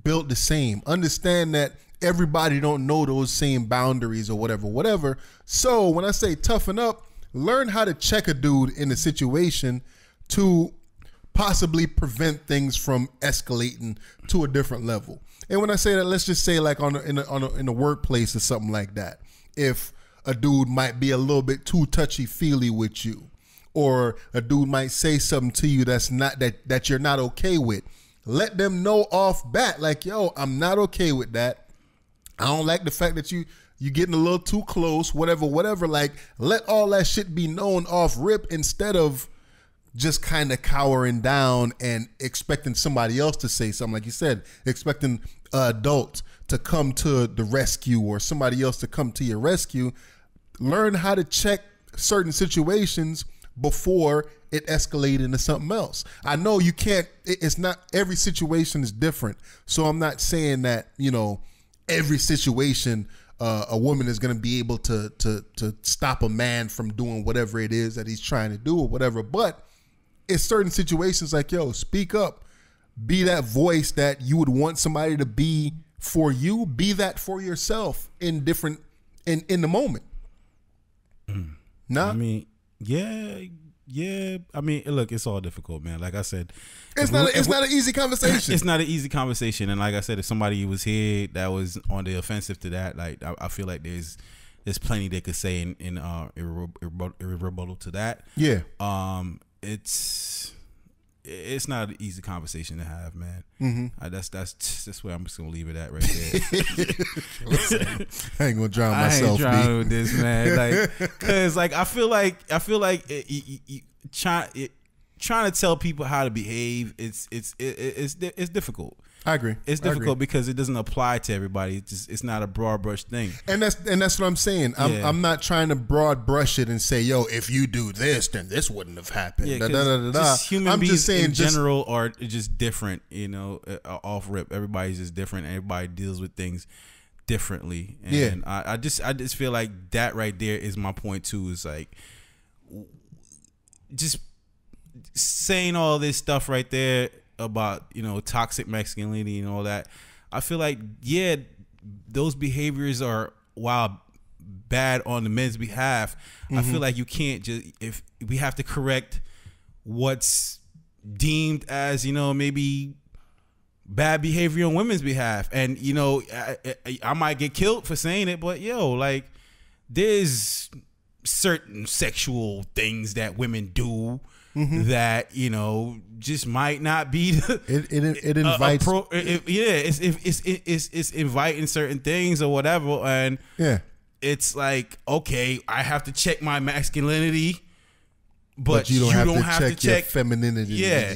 built the same. Understand that everybody don't know those same boundaries or whatever. So when I say toughen up, learn how to check a dude in a situation to possibly prevent things from escalating to a different level. And when I say that, let's just say like in the workplace or something like that. If a dude might be a little bit too touchy-feely with you, or a dude might say something to you that's not that you're not okay with, let them know off bat, like, yo, I'm not okay with that. I don't like the fact that you getting a little too close, whatever. Like, let all that shit be known off rip, instead of just kind of cowering down and expecting somebody else to say something. Like you said, expecting adults to come to the rescue, or somebody else to come to your rescue. Learn how to check certain situations before it escalated into something else. I know you can't, it's not, every situation is different. So I'm not saying that, you know, every situation a woman is going to be able to stop a man from doing whatever it is that he's trying to do or whatever. But it's certain situations like, yo, speak up. Be that voice that you would want somebody to be for you. Be that for yourself in different, in the moment. Nah? I mean, yeah. I mean, look, it's all difficult, man. Like I said, it's not an easy conversation. It's not an easy conversation. And like I said, if somebody was here that was on the offensive to that, like I feel like there's plenty they could say in rebuttal to that. Yeah. It's not an easy conversation to have, man. Mm-hmm. That's where I'm just gonna leave it at right there. I ain't gonna drown myself. I ain't drowning with this, man. Like, cause like I feel like trying to tell people how to behave. It's difficult. I agree. It's difficult because it doesn't apply to everybody. It's not a broad brush thing. And that's what I'm saying. I'm not trying to broad brush it and say, yo, if you do this, then this wouldn't have happened. Yeah, Just human beings in general are just different. You know, off rip, everybody's just different. Everybody deals with things differently. And I just feel like that right there is my point too. Is like just saying all this stuff right there about, you know, toxic masculinity and all that. I feel like, yeah, those behaviors are, while bad on the men's behalf, I feel like you can't just, if we have to correct what's deemed as, you know, maybe bad behavior on women's behalf. And, you know, I might get killed for saying it, but yo, like, there's certain sexual things that women do that, you know, just might not be it invites it's inviting certain things or whatever, and it's like, okay, I have to check my masculinity, but you don't have to check your femininity. Yeah.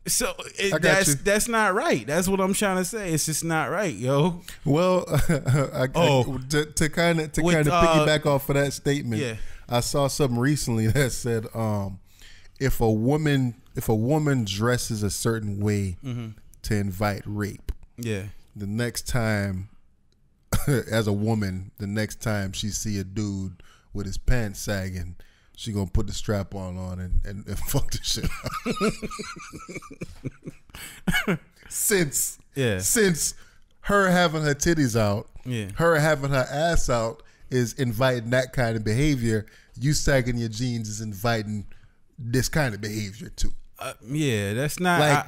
So that's not right. That's what I'm trying to say. It's just not right, yo. Well, to kind of piggyback off of that statement, I saw something recently that said, if a woman dresses a certain way to invite rape, the next time, as a woman, the next time she see a dude with his pants sagging, she gonna put the strap on and fuck the shit out. Since her having her titties out, her having her ass out is inviting that kind of behavior. You sagging your jeans is inviting this kind of behavior too. That's not. Like,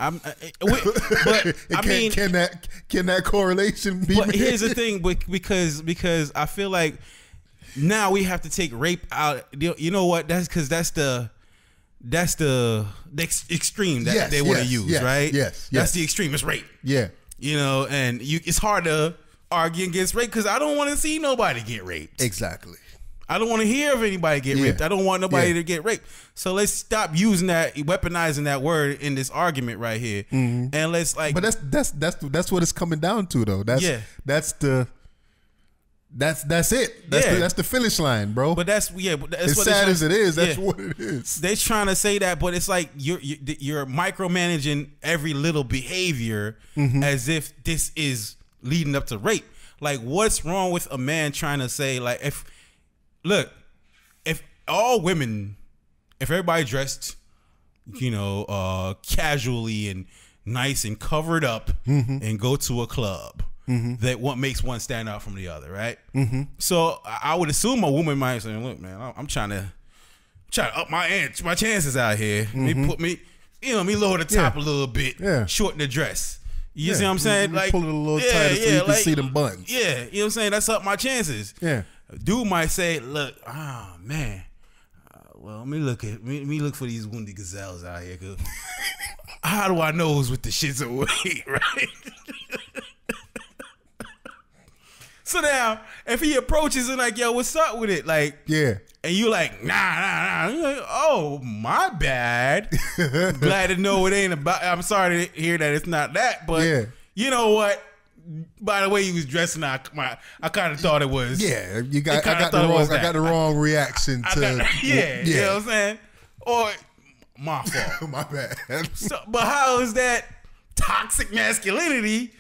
but I mean, can that correlation be? But made? here's the thing, because I feel like now we have to take rape out. You know what? That's because that's the extreme that they want to use, right? Yes, that's the extreme. It's rape. Yeah, you know, and it's hard to argue against rape because I don't want to see nobody get raped. Exactly. I don't want to hear of anybody get raped. I don't want nobody to get raped. So let's stop using that, weaponizing that word in this argument right here, and let's like. But that's what it's coming down to, though. That's it. That's the finish line, bro. But that's as sad as it is. That's what it is. They're trying to say that, but it's like you're micromanaging every little behavior as if this is leading up to rape. Like, what's wrong with a man trying to say, like, if all women, if everybody dressed, you know, casually and nice and covered up and go to a club, that what makes one stand out from the other, right? So I would assume a woman might say, look, man, I'm trying to up my chances out here. Put me, me lower the top a little bit, shorten the dress. You see what I'm saying? Like, pull it a little tighter so you can see them buttons. Yeah, you know what I'm saying? That's up my chances. Yeah. Dude might say, look, man, well, let me look for these wounded gazelles out here. Cause how do I know who's with the shits away, right? So now, if he approaches and like, yo, what's up with it? Like, and you like, nah. You're like, oh, my bad. Glad to know it ain't about. I'm sorry to hear that it's not that, but you know what? by the way he was dressing, I kind of thought it was. Yeah, I got the wrong reaction to. You know what I'm saying? Or my fault. My bad. So, but how is that toxic masculinity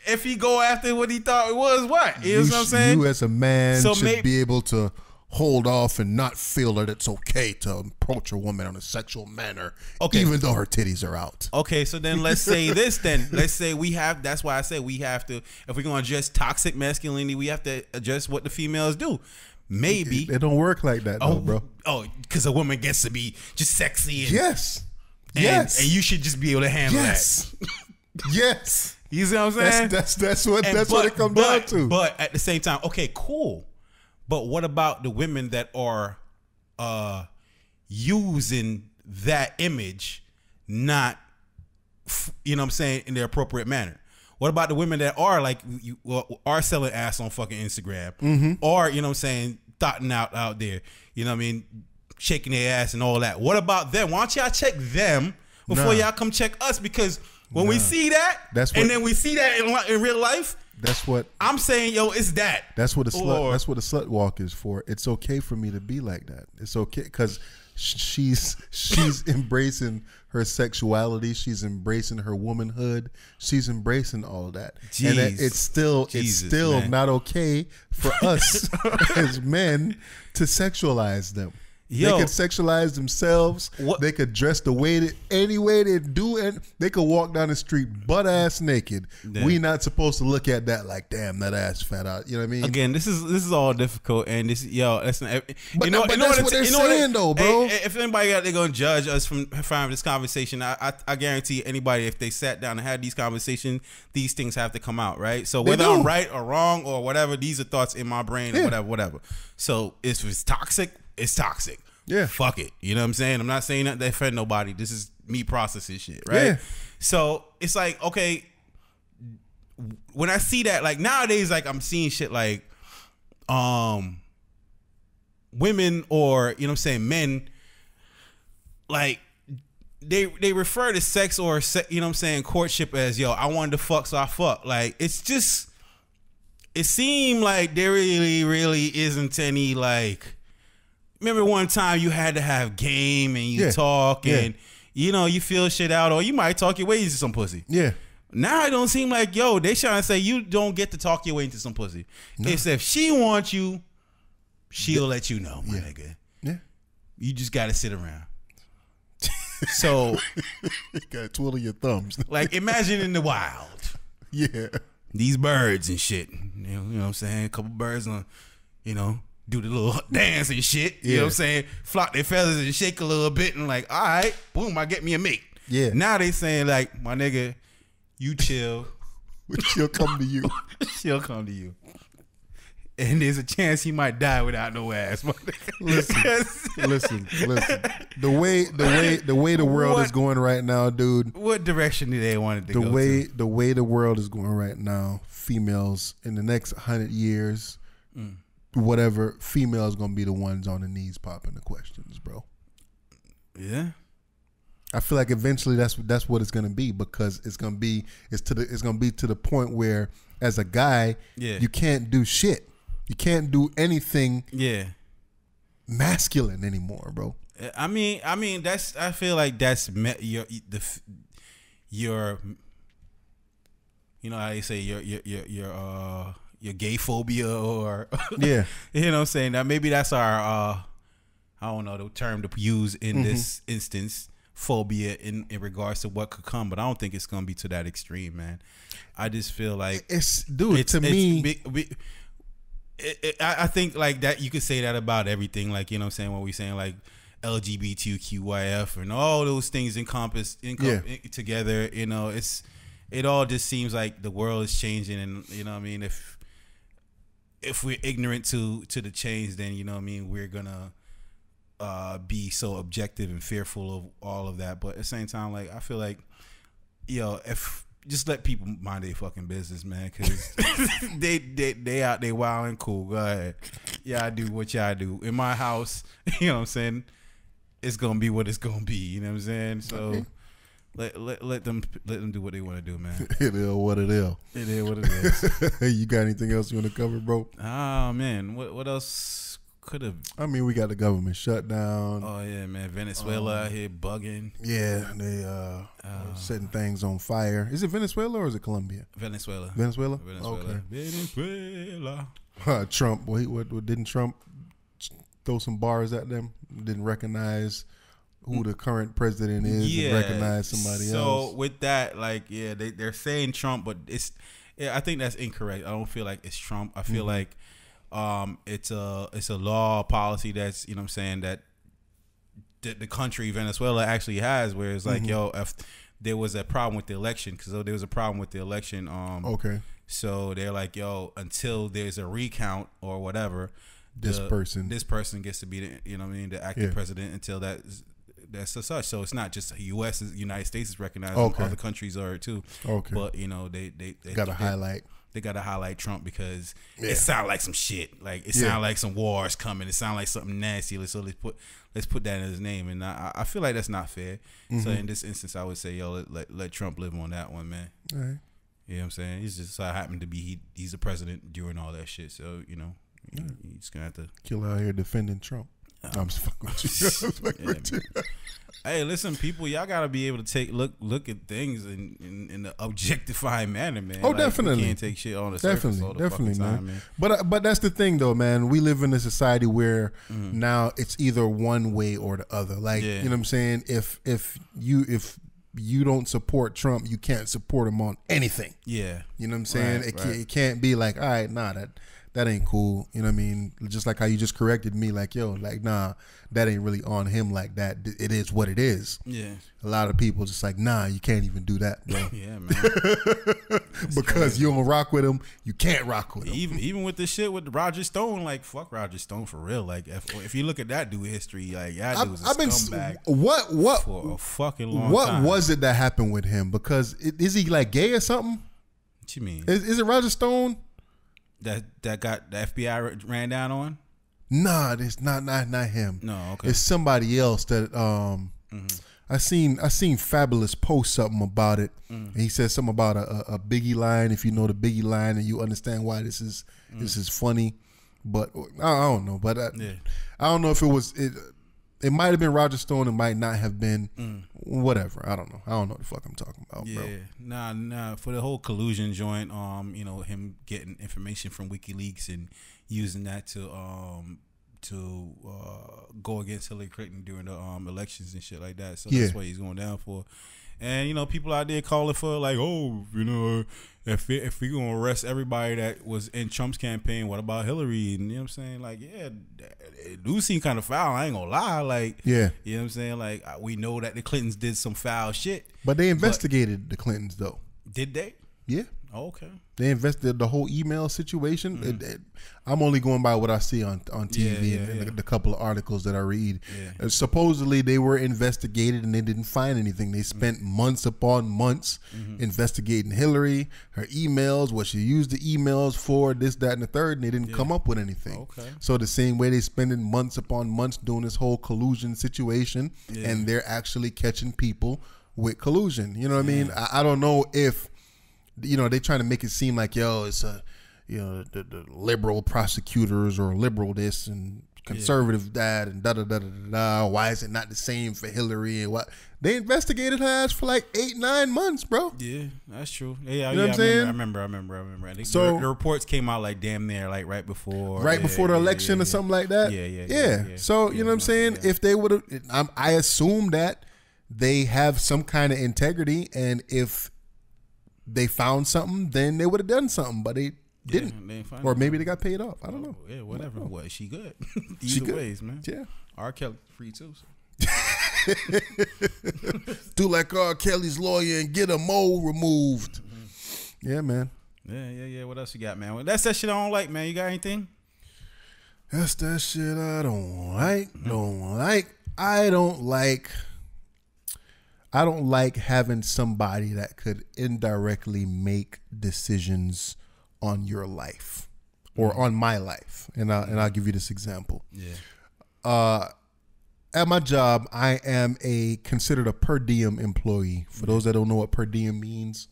if he go after what he thought it was? What? You know what I'm saying? You as a man should be able to hold off and not feel that it's okay to approach a woman in a sexual manner, even though her titties are out. Okay, so then let's say this. Then let's say we have. That's why I say we have to. If we're going to address toxic masculinity, we have to address what the females do. Maybe it don't work like that, though, bro. Oh, because a woman gets to be just sexy. And, yes. And you should just be able to handle that. Yes. You see what I'm saying? That's what it comes down to. But at the same time, okay, cool. But what about the women that are using that image, not, you know what I'm saying, in the appropriate manner? What about the women that are like, are selling ass on fucking Instagram, or, you know what I'm saying, thotting out there, you know what I mean, shaking their ass and all that? What about them? Why don't y'all check them before y'all come check us? Because when we see that, and then we see that in real life, that's what I'm saying. Yo, it's that. That's what a slut. That's what a slut walk is for. It's okay for me to be like that. It's okay because she's embracing her sexuality. She's embracing her womanhood. She's embracing all of that. And it's still man, not okay for us as men to sexualize them. They could sexualize themselves. They could dress any way they do, and they could walk down the street butt ass naked. Damn. We not supposed to look at that like, damn, that ass fat out. You know what I mean? Again, this is all difficult, and this that's not. But that's what they're saying, though, bro. If anybody out there gonna judge us from this conversation, I guarantee anybody, if they sat down and had these conversations, these things have to come out, right? So whether I'm right or wrong or whatever, these are thoughts in my brain or whatever. So if it's toxic, it's toxic. Yeah. Fuck it. You know what I'm saying? I'm not saying that to offend nobody. This is me processing shit, right? Yeah. So it's like, okay, when I see that, like nowadays, like I'm seeing shit like women or, you know what I'm saying, men, like they refer to sex or you know what I'm saying, courtship as, yo, I wanted to fuck, so I fuck. Like it's just, it seemed like there really isn't any like. Remember one time you had to have game and you talk and you know you feel shit out, or you might talk your way into some pussy. Yeah. Now it don't seem like, yo, they trying to say you don't get to talk your way into some pussy. No. It's if she wants you, she'll let you know, my nigga. Yeah. You just gotta sit around. So you gotta twiddle your thumbs. Like imagine in the wild. Yeah. These birds and shit. You know what I'm saying? A couple birds on, you know, do the little dance and shit. You know what I'm saying? Flock their feathers and shake a little bit and like, all right, boom, I get me a mate. Yeah. Now they saying like, my nigga, you chill. She'll come to you. She'll come to you. And there's a chance he might die without no ass. Listen. The way the world is going right now, dude. What direction do they want it to go? The way the world is going right now, females in the next 100 years, whatever, females gonna be the ones on the knees popping the questions, bro. Yeah. I feel like eventually that's what it's gonna be, because it's gonna be to the point where as a guy, you can't do shit. You can't do anything masculine anymore, bro. I mean that's, I feel like that's your you know how they say your gay phobia, or you know what I'm saying, that maybe that's our I don't know the term to use in this instance, phobia in regards to what could come, but I don't think it's gonna be to that extreme, man. I just feel like I think like that you could say that about everything, like, you know what I'm saying, when we saying like LGBTQIF and all those things encompassed together, you know, it all just seems like the world is changing, and you know what I mean, if we're ignorant to the change, then you know what I mean, we're gonna be so objective and fearful of all of that. But at the same time, like, I feel like, yo, if just let people mind their fucking business, man, because they out there wild and cool. Go ahead, y'all do what y'all do. In my house, you know what I'm saying, it's gonna be what it's gonna be. You know what I'm saying? So Let them do what they want to do, man. It is what it is. It is what it is. You got anything else you want to cover, bro? Oh man, what else could have? I mean, we got the government shutdown. Oh yeah, man. Venezuela out here bugging. Yeah, they setting things on fire. Is it Venezuela or is it Colombia? Venezuela. Venezuela. Venezuela. Okay. Venezuela. Trump. What didn't Trump throw some bars at them? Didn't recognize who the current president is. Yeah. And recognize somebody else. So with that, like, yeah, they're saying Trump, but I think that's incorrect. I don't feel like it's Trump. I feel like it's a law policy that's, you know what I'm saying, that the country Venezuela actually has, where it's like, yo, if there was a problem with the election, because there was a problem with the election, okay, so they're like, yo, until there's a recount or whatever, this person gets to be the, you know what I mean, the acting president until that's such. So it's not just U.S. United States is recognized. Other countries are too. Okay, but you know they got to highlight. They got to highlight Trump because it sounds like some shit. Like it sounds like some wars coming. It sounds like something nasty. So let's put that in his name. And I feel like that's not fair. So in this instance, I would say, yo, let Trump live on that one, man. All right. You know what I'm saying? He's just so happened to be he's the president during all that shit. So you know, he's gonna have to kill out here defending Trump. I'm just fucking with you. Hey, listen, people, y'all gotta be able to look at things in an objectifying manner, man. Oh, like, definitely. You can't take shit on the surface all the fucking time, man. But that's the thing, though, man. We live in a society where now it's either one way or the other. Like, you know what I'm saying? If you don't support Trump, you can't support him on anything. Yeah, you know what I'm saying? It can't be like, all right, nah, that ain't cool. You know what I mean? Just like how you just corrected me, like, yo, like, nah, that ain't really on him like that. It is what it is. Yeah. A lot of people just like, nah, you can't even do that, bro. Yeah, man. Because you don't rock with him, you can't rock with him. Even with this shit with Roger Stone, like, fuck Roger Stone for real. Like, if you look at that dude history, like, that dude was a scumbag for a fucking long time. What was it that happened with him? Because is he like gay or something? What you mean? Is it Roger Stone? That got the FBI ran down on? Nah, it's not him. No, okay. It's somebody else that I seen Fabulous post something about it. And he said something about a Biggie line. If you know the Biggie line and you understand why this is funny, but I don't know. But I don't know if it was it. It might have been Roger Stone. It might not have been. Whatever. I don't know. I don't know what the fuck I'm talking about, bro. Nah. For the whole collusion joint, you know, him getting information from WikiLeaks and using that to go against Hillary Clinton during the elections and shit like that. So that's what he's going down for. And you know, people out there calling for like, oh, you know, if we gonna arrest everybody that was in Trump's campaign, what about Hillary? And you know what I'm saying? Like, yeah, it do seem kind of foul. I ain't gonna lie. Like, you know what I'm saying? Like, we know that the Clintons did some foul shit, but they investigated the Clintons though. Did they? Yeah. Oh, okay. They investigated the whole email situation. I'm only going by what I see on TV and the couple of articles that I read. Supposedly they were investigated and they didn't find anything. They spent months upon months investigating Hillary, her emails, what she used the emails for, this, that, and the third, and they didn't come up with anything. Okay. So the same way they spending months upon months doing this whole collusion situation, and they're actually catching people with collusion. You know what I mean? I don't know if, you know, they trying to make it seem like, yo, it's a, you know, the liberal prosecutors or liberal this and conservative that and da-da-da-da-da. Why is it not the same for Hillary and what? They investigated her ass for like 8-9 months, bro. Yeah, that's true. Yeah, you know what I'm saying? I remember. I think the reports came out like damn near like right before the election or something like that. Yeah. So, you know what I'm saying? If they would have, I assume that they have some kind of integrity, and if they found something, then they would have done something, but they didn't. They or maybe they got paid off. I don't know. Yeah, whatever. Well, she good. She good. Ways, man. Yeah. R. Kelly free too. So. Do like R. Kelly's lawyer and get a mole removed. Yeah, man. Yeah. What else you got, man? Well, that's that shit I don't like, man. You got anything? That's that shit I don't like. I don't like having somebody that could indirectly make decisions on your life or on my life. And I'll give you this example. Yeah. at my job, I am considered a per diem employee. For those that don't know what per diem means,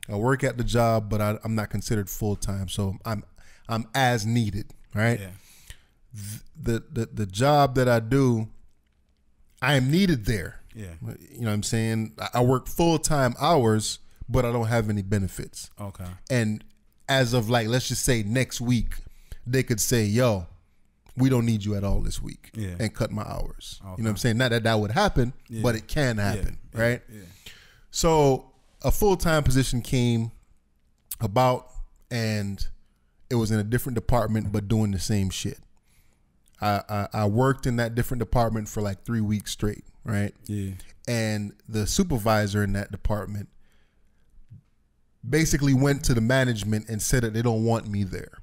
I work at the job, but I'm not considered full time. So I'm as needed, right? Yeah. The job that I do, I am needed there. Yeah. You know what I'm saying? I work full time hours, but I don't have any benefits. Okay. And as of like, let's just say next week, they could say, yo, we don't need you at all this week, and cut my hours. Okay. You know what I'm saying? Not that that would happen, but it can happen, right? Yeah. So a full-time position came about, and it was in a different department, but doing the same shit. I worked in that different department for like 3 weeks straight, right? Yeah. And the supervisor in that department basically went to the management and said that they don't want me there.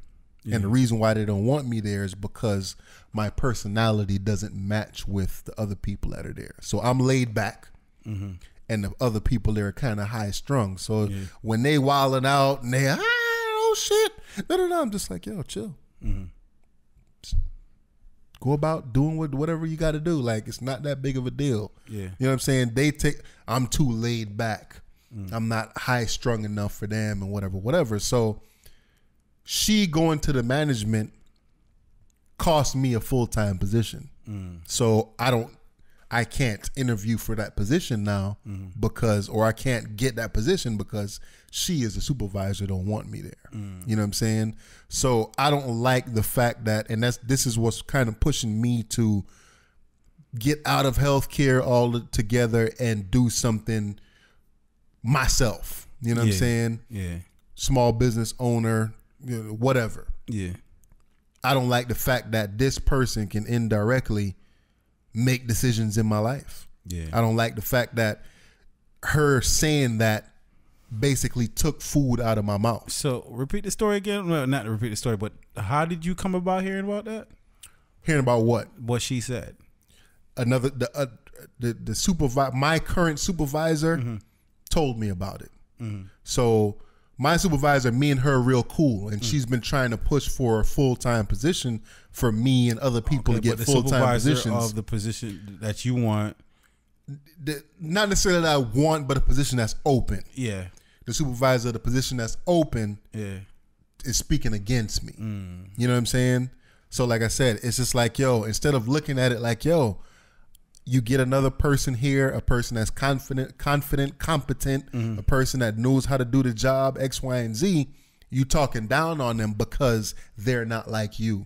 Yeah. And the reason why they don't want me there is because my personality doesn't match with the other people that are there. So I'm laid back, and the other people there are kind of high strung. So when they wilding out and they, oh shit, no, I'm just like, yo, chill. Go about doing whatever you got to do. Like, it's not that big of a deal. Yeah. You know what I'm saying? I'm too laid back. I'm not high strung enough for them and whatever. So she going to the management cost me a full-time position. So I can't interview for that position now or I can't get that position because she as a supervisor don't want me there. You know what I'm saying? So I don't like the fact that, and this is what's kind of pushing me to get out of healthcare altogether and do something myself. You know what I'm saying? Yeah. Small business owner, whatever. Yeah. I don't like the fact that this person can indirectly make decisions in my life. Yeah. I don't like the fact that her saying that basically took food out of my mouth. So repeat the story again. Well, not to repeat the story, but how did you come about hearing about that? Hearing about what? What she said. The supervisor, my current supervisor, told me about it. So my supervisor, me and her are real cool, and she's been trying to push for a full-time position for me and other people to get full-time positions. Of the position that you want, not necessarily that I want, but a position that's open. Yeah, the supervisor of the position that's open, is speaking against me. You know what I'm saying? So, like I said, it's just like, yo, instead of looking at it like, yo, you get another person here, a person that's confident, competent, a person that knows how to do the job, X, Y, and Z. You talking down on them because they're not like you,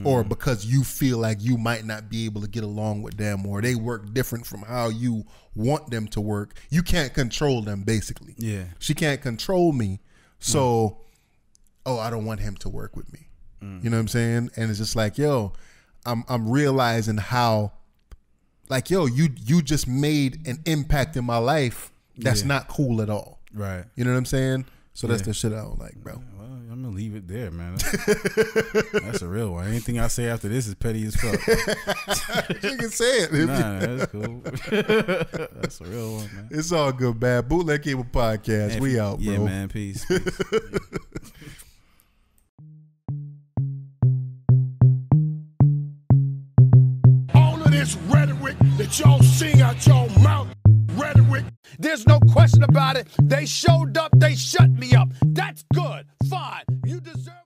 or because you feel like you might not be able to get along with them, or they work different from how you want them to work. You can't control them, basically. Yeah, she can't control me, so I don't want him to work with me. You know what I'm saying? And it's just like, yo, I'm realizing how, like, yo, you just made an impact in my life that's not cool at all. Right. You know what I'm saying? So that's the shit I don't like, bro. Well, I'm going to leave it there, man. That's a real one. Anything I say after this is petty as fuck. You can say it. Nah, that's cool. That's a real one, man. It's all good, man. Bootleg Cable Podcast. Man, we out, bro. Yeah, man. Peace. This rhetoric that y'all sing out y'all mouth, rhetoric. There's no question about it. They showed up, they shut me up. That's good, fine. You deserve